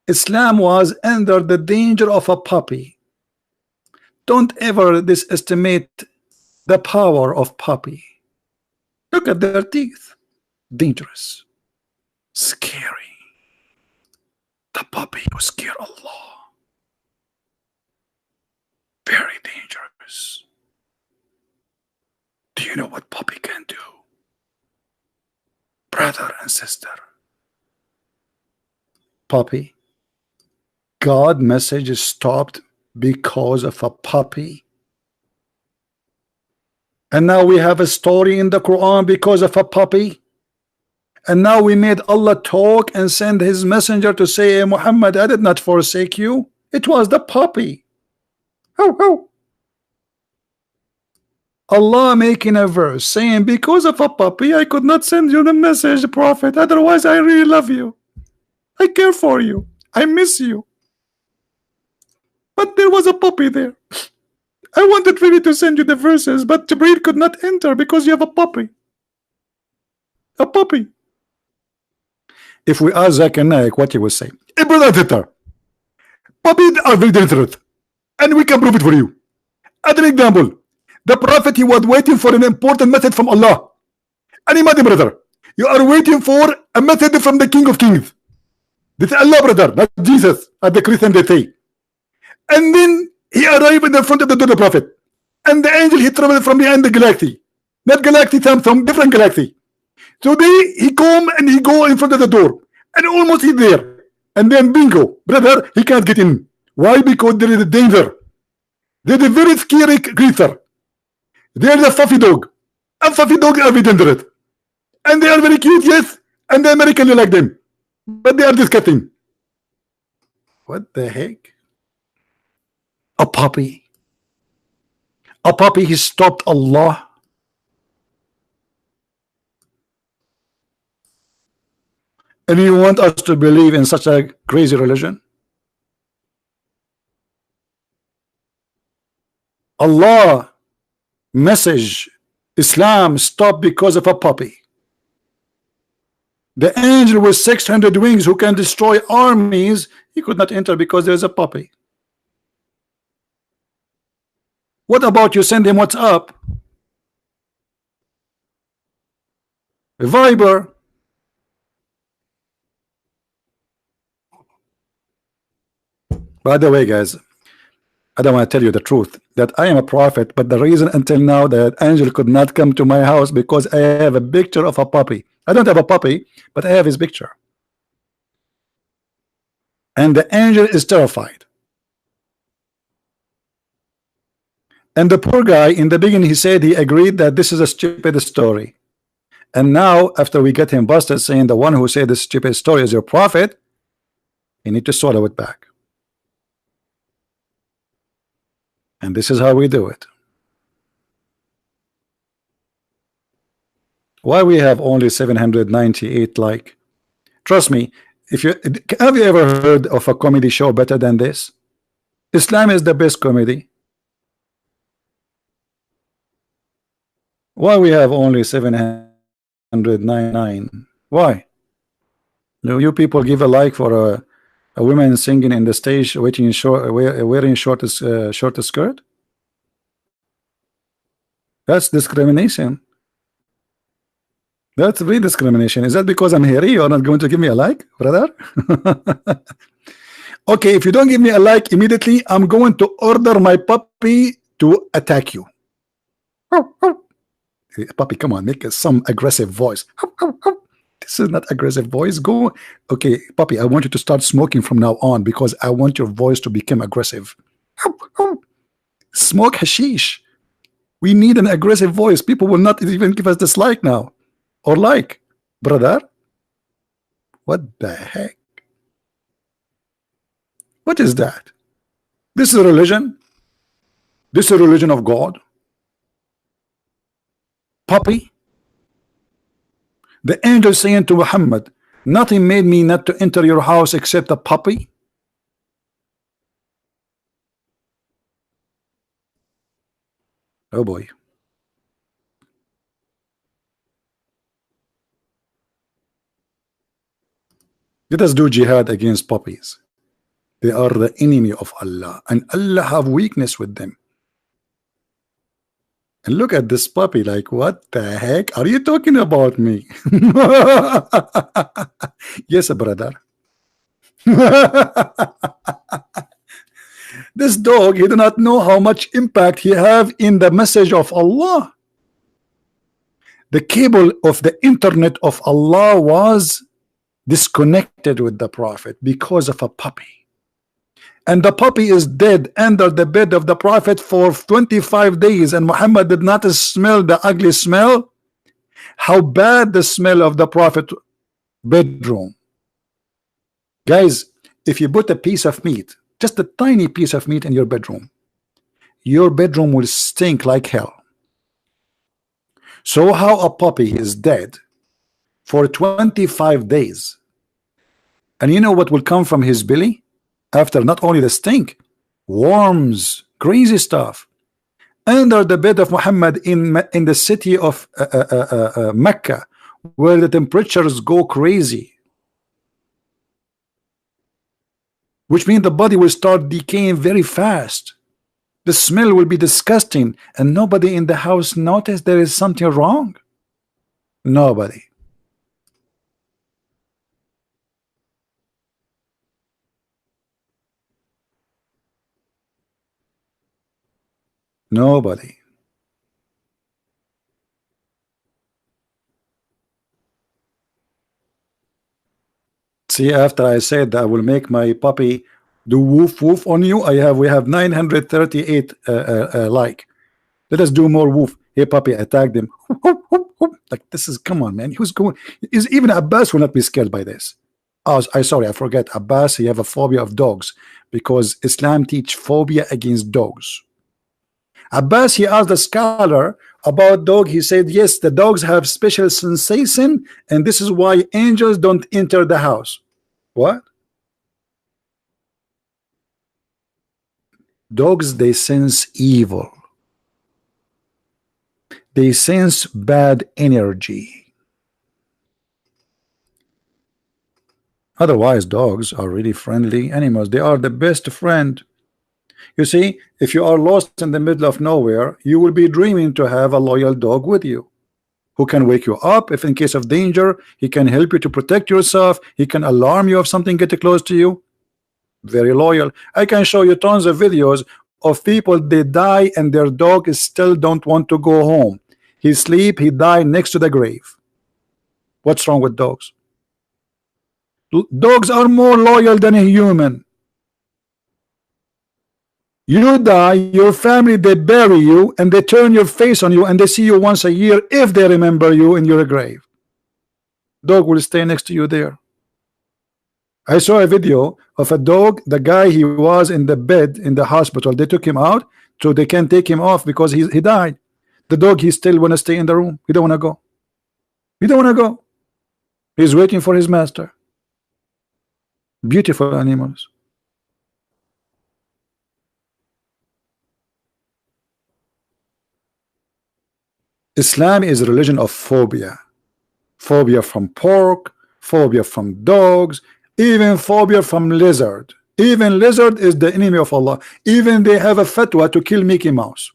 Islam was under the danger of a puppy. Don't ever underestimate the power of puppy. Look at their teeth. Dangerous. Scary. The puppy who scared Allah. Very dangerous. Do you know what puppy can do? Brother and sister. Puppy. God message is stopped because of a puppy. And now we have a story in the Quran because of a puppy. And now we made Allah talk and send his messenger to say, hey, Muhammad, I did not forsake you. It was the puppy. Oh. Allah making a verse saying, because of a puppy, I could not send you the message, Prophet. Otherwise, I really love you. I care for you. I miss you. But there was a puppy there. I wanted really to send you the verses, but Jibreel could not enter because you have a puppy. A puppy. If we ask Zakir Naik what he will say, hey, brother Twitter, puppies are very dangerous, and we can prove it for you. As an example, the Prophet, he was waiting for an important message from Allah. And imagine, brother, you are waiting for a message from the King of Kings. This is Allah, brother, not Jesus, as the Christians they say. And then he arrived in the front of the door of the Prophet. And the angel, he traveled from behind the galaxy. Not galaxy, some different galaxy. So he come and he go in front of the door. And almost he's there. And then bingo, brother, he can't get in. Why? Because there is a danger. There is a very scary creature. There is a fluffy dog. And fluffy dogs are very dangerous. And they are very cute, yes. And the Americans like them. But they are disgusting. What the heck? A puppy. A puppy, he stopped Allah. And you want us to believe in such a crazy religion? Allah message Islam stopped because of a puppy. The angel with 600 wings who can destroy armies, he could not enter because there's a puppy. What about you send him WhatsApp, Viber? By the way, guys, I don't want to tell you the truth that I am a prophet, but the reason until now that angel could not come to my house because I have a picture of a puppy. I don't have a puppy, but I have his picture. And the angel is terrified. And the poor guy in the beginning, he said he agreed that this is a stupid story. And now after we get him busted saying the one who said this stupid story is your prophet, you need to swallow it back. And this is how we do it. Why we have only 798 like? Trust me, if you have you ever heard of a comedy show better than this? Islam is the best comedy. Why we have only 799? Why? No, you people give a like for a woman singing in the stage, wearing short skirt. That's discrimination. That's real discrimination. Is that because I'm hairy? You're not going to give me a like, brother? Okay, if you don't give me a like immediately, I'm going to order my puppy to attack you. Hey, puppy, come on, make some aggressive voice. This is not aggressive voice. Go. Okay, puppy, I want you to start smoking from now on because I want your voice to become aggressive. Smoke hashish. We need an aggressive voice. People will not even give us dislike now. Or like, brother. What the heck? What is that? This is a religion. This is a religion of God. puppy? The angel saying to Muhammad, nothing made me not to enter your house except a puppy. Oh boy. Let us do jihad against puppies. They are the enemy of Allah, and Allah have weakness with them. And look at this puppy, like, what the heck are you talking about me? Yes, brother. This dog, he do not know how much impact he have in the message of Allah. The cable of the internet of Allah was disconnected with the Prophet because of a puppy. And the puppy is dead under the bed of the Prophet for 25 days, and Muhammad did not smell the ugly smell. How bad the smell of the Prophet bedroom. Guys, if you put a piece of meat, just a tiny piece of meat in your bedroom will stink like hell. So how a puppy is dead for 25 days, and you know what will come from his belly after? Not only the stink, worms, crazy stuff. Under the bed of Muhammad in the city of Mecca, where the temperatures go crazy, which means the body will start decaying very fast. The smell will be disgusting, and nobody in the house noticed there is something wrong. Nobody. Nobody. See, after I said that I will make my puppy do woof woof on you, we have 938 like. Let us do more woof. Hey puppy, attack them. Like, this is, come on, man. Who's going? Is even Abbas will not be scared by this. Oh, sorry, I forget. Abbas, he have a phobia of dogs because Islam teach phobia against dogs. Abbas, he asked the scholar about dog. He said, yes, the dogs have special sensation, and this is why angels don't enter the house. What? Dogs, they sense evil. They sense bad energy. Otherwise, dogs are really friendly animals. They are the best friend. You see, if you are lost in the middle of nowhere, you will be dreaming to have a loyal dog with you who can wake you up if in case of danger. He can help you to protect yourself. He can alarm you if something gets close to you. Very loyal. I can show you tons of videos of people, they die and their dog still don't want to go home. He sleep, he die next to the grave. What's wrong with dogs? Dogs are more loyal than a human. You die, your family, they bury you, and they turn your face on you, and they see you once a year if they remember you in your grave. Dog will stay next to you there. I saw a video of a dog. The guy, he was in the bed in the hospital. They took him out so they can't take him off because he died. The dog, he still want to stay in the room. He don't want to go. He don't want to go. He's waiting for his master. Beautiful animals. Islam is a religion of phobia. Phobia from pork, phobia from dogs, even phobia from lizard. Even lizard is the enemy of Allah. Even they have a fatwa to kill Mickey Mouse.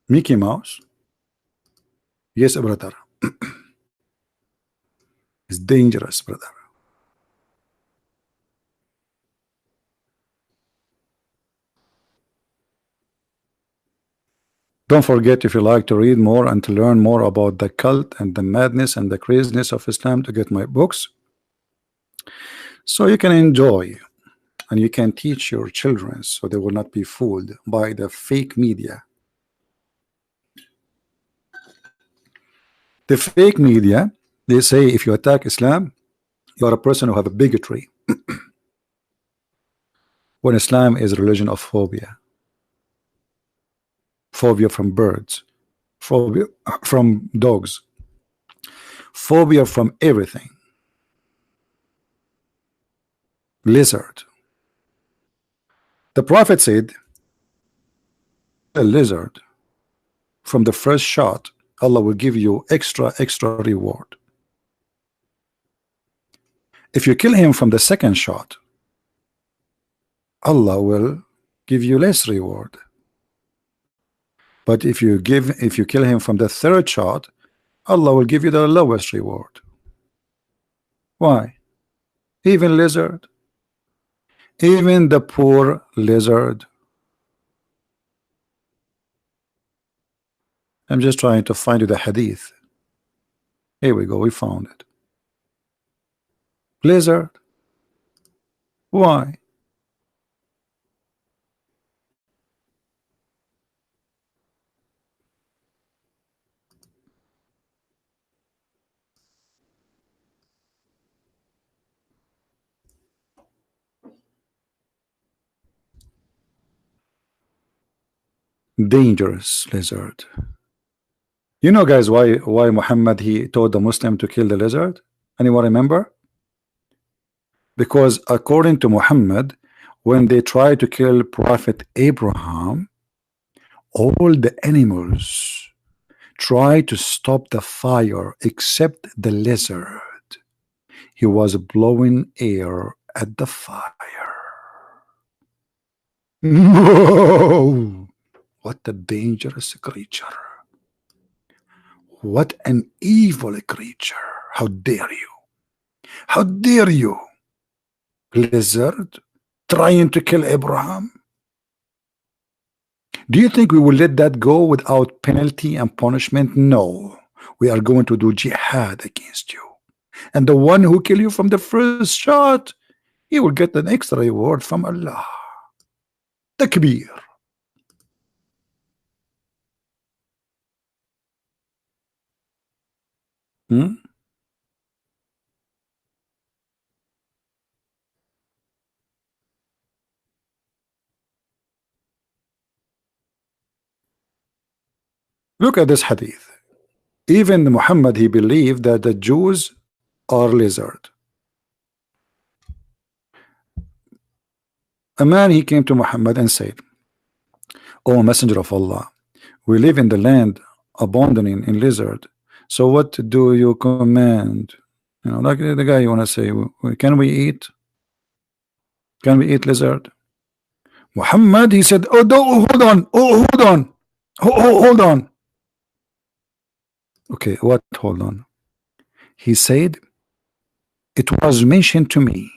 Mickey Mouse? Yes, brother. It's dangerous, brother. Don't forget, if you like to read more and to learn more about the cult and the madness and the craziness of Islam, to get my books so you can enjoy and you can teach your children so they will not be fooled by the fake media. The fake media, they say if you attack Islam, you are a person who have a bigotry. When Islam is a religion of phobia. phobia from birds, phobia from dogs, phobia from everything. Lizard. The Prophet said, a lizard, from the first shot, Allah will give you extra reward. If you kill him from the second shot, Allah will give you less reward. But if you kill him from the third shot, Allah will give you the lowest reward. Why? Even lizard, even the poor lizard. I'm just trying to find you the hadith. Here we go, we found it. Lizard. Why? Dangerous lizard. You know, guys, why Muhammad he told the Muslim to kill the lizard? Anyone remember? Because according to Muhammad, when they tried to kill Prophet Abraham, all the animals tried to stop the fire except the lizard. He was blowing air at the fire. No! What a dangerous creature. What an evil creature. How dare you? How dare you? Lizard trying to kill Abraham. Do you think we will let that go without penalty and punishment? No. We are going to do jihad against you. And the one who kill you from the first shot, he will get an extra reward from Allah. Takbir. Look at this hadith. Even Muhammad, he believed that the Jews are lizard. A man, he came to Muhammad and said, "O Messenger of Allah, we live in the land abandoning in lizard. So what do you command?" You know, like the guy you want to say, can we eat? Can we eat lizard? Muhammad, he said, "Oh, hold on. Oh, hold on. Hold on." Okay, what? Hold on. He said, "It was mentioned to me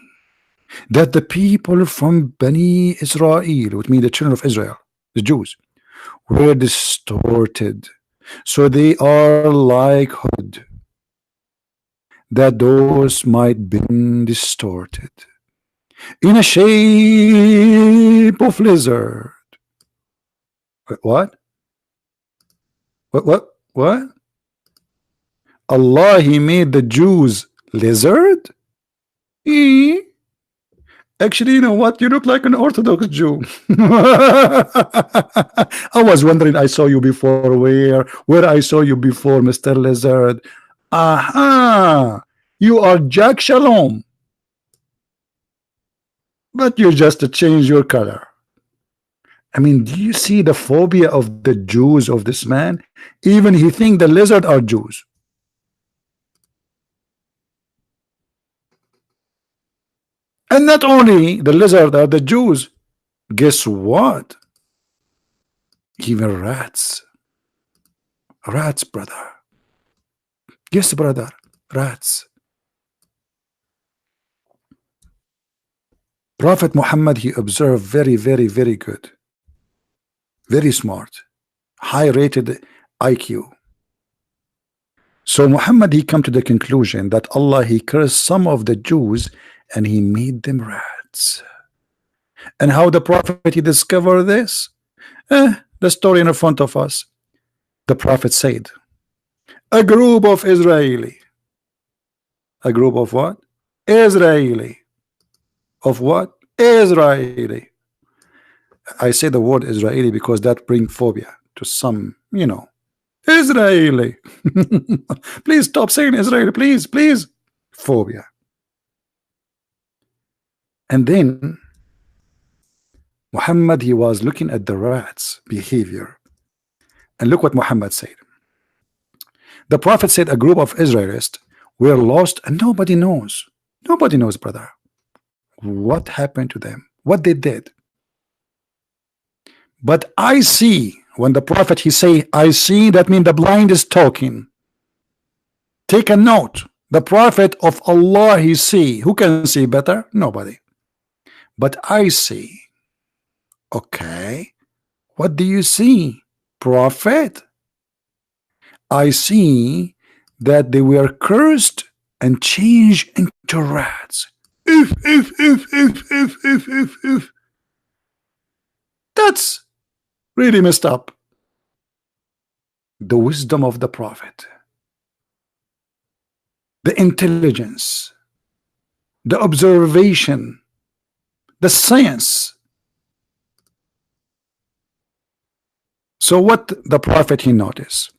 that the people from Bani Israel, which means the children of Israel, the Jews, were distorted. So they are like hood, that those might be distorted in a shape of lizard." What? What? Allah, he made the Jews lizard? Actually, you know what? You look like an Orthodox Jew. I was wondering, I saw you before where I saw you before, Mr. Lizard. Aha! You are Jack Shalom. But you just change your color. I mean, do you see the phobia of the Jews of this man? Even he think the lizard are Jews. And not only the lizard are the Jews, guess what? Even rats. Rats, brother. Yes, brother. Rats. Prophet Muhammad, he observed very, very, very good. Very smart. High-rated IQ. So Muhammad, he come to the conclusion that Allah, he cursed some of the Jews and he made them rats. And how the Prophet he discovered this? The story in front of us. The Prophet said, a group of Israeli. A group of what? Israeli. Of what? Israeli. I say the word Israeli because that brings phobia to some, Israeli. Please stop saying Israeli, please, please. Phobia. And then Muhammad, he was looking at the rats' behavior. And look what Muhammad said. The Prophet said a group of Israelites were lost and nobody knows. Nobody knows, brother, what happened to them, what they did. But I see, when the Prophet he say I see, that means the blind is talking. Take a note. The Prophet of Allah he see. Who can see better? Nobody. But I see. Okay. What do you see, Prophet? I see that they were cursed and changed into rats. If. That's really messed up. The wisdom of the Prophet, the intelligence, the observation, the science. So what the Prophet he noticed?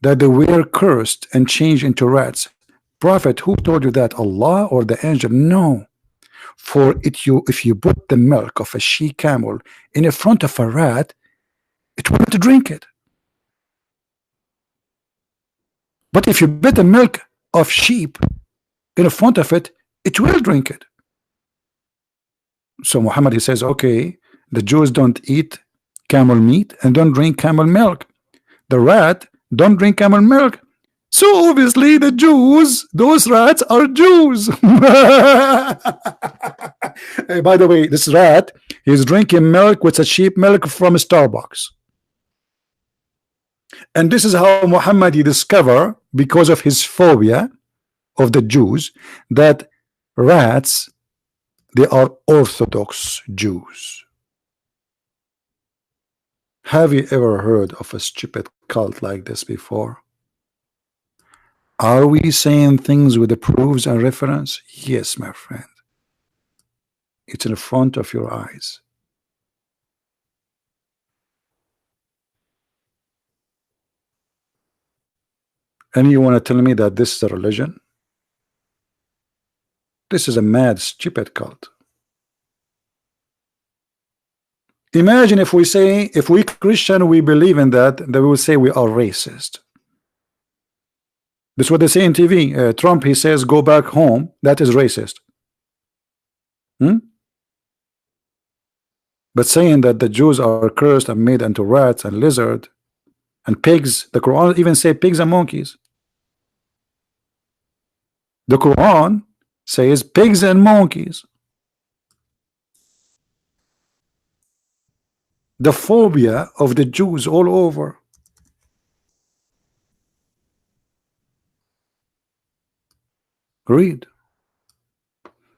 That they were cursed and changed into rats. Prophet, who told you that? Allah or the angel? No. For if you put the milk of a she camel in front of a rat, it won't drink it. But if you put the milk of sheep in front of it, it will drink it. So Muhammad he says, okay, the Jews don't eat camel meat and don't drink camel milk. The rat don't drink camel milk. So obviously the Jews, those rats are Jews. Hey, by the way, this rat, he's drinking milk with a sheep milk from Starbucks. And this is how Muhammad he discovered, because of his phobia of the Jews, that rats, they are Orthodox Jews. Have you ever heard of a stupid cult like this before? Are we saying things with the proofs and reference? Yes, my friend. It's in front of your eyes. And you want to tell me that this is a religion? This is a mad, stupid cult. Imagine if we say, if we Christian, we believe in that, they will say we are racist. That's what they say in TV. Trump, he says, go back home. That is racist. But saying that the Jews are cursed and made into rats and lizard and pigs, the Quran even say pigs and monkeys. The Quran says pigs and monkeys. The phobia of the Jews all over. Read.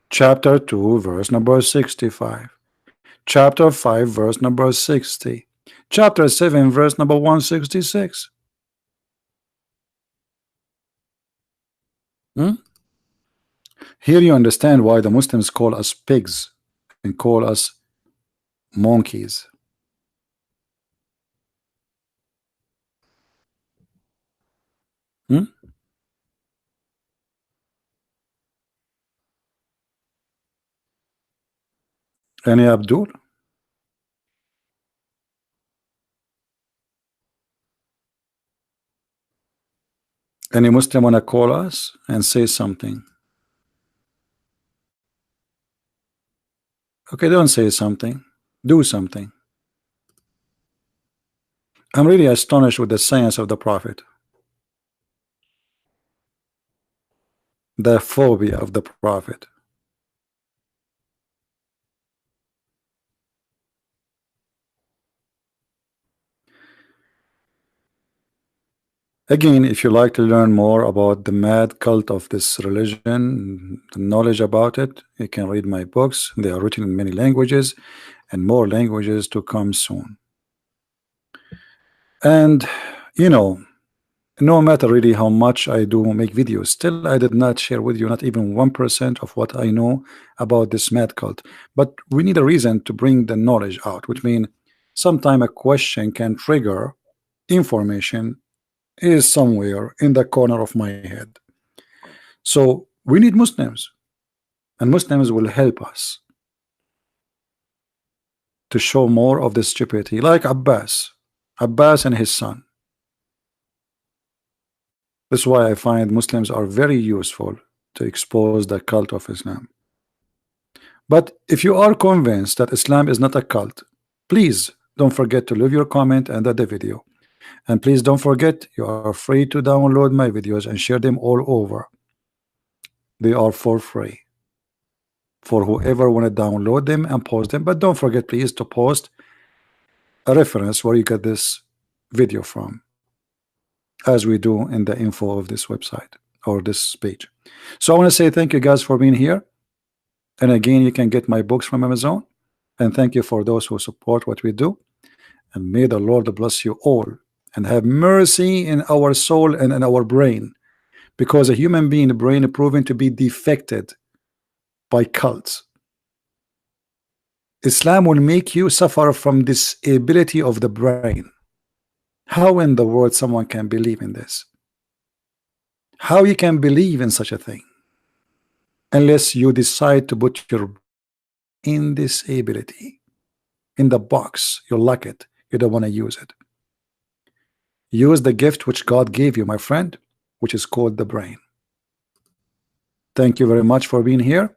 Chapter 2, verse number 65. Chapter 5, verse number 60. Chapter 7, verse number 166. Here you understand why the Muslims call us pigs and call us monkeys. Any Abdul? Any Muslim wanna call us and say something? Okay, don't say something. Do something. I'm really astonished with the science of the Prophet. The phobia of the Prophet. Again, if you like to learn more about the mad cult of this religion, the knowledge about it, you can read my books. They are written in many languages and more languages to come soon. And you know, no matter really how much I do make videos, still I did not share with you not even 1% of what I know about this mad cult. But we need a reason to bring the knowledge out, which means sometime a question can trigger information is somewhere in the corner of my head. So we need Muslims, and Muslims will help us to show more of this stupidity, like Abbas and his son. That's why I find Muslims are very useful to expose the cult of Islam. But if you are convinced that Islam is not a cult, please don't forget to leave your comment under the video. And please don't forget, you are free to download my videos and share them all over. They are for free for whoever want to download them and post them. But don't forget, please, to post a reference where you get this video from, as we do in the info of this website or this page. So I want to say thank you guys for being here. And again, you can get my books from Amazon. And thank you for those who support what we do. And may the Lord bless you all and have mercy in our soul and in our brain, because a human being brain is proven to be defected by cults. Islam will make you suffer from disability of the brain. How in the world someone can believe in this? How you can believe in such a thing unless you decide to put your in disability in the box? You lock it, you don't want to use it. Use the gift which God gave you, my friend, which is called the brain. Thank you very much for being here.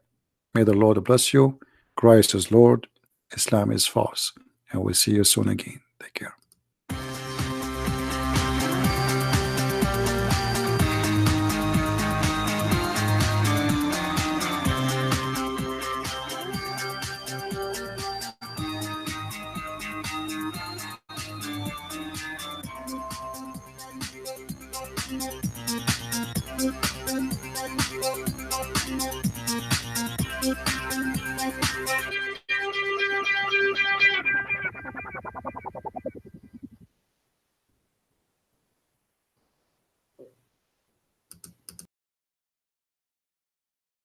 May the Lord bless you. Christ is Lord, Islam is false, and we'll see you soon again. Take care.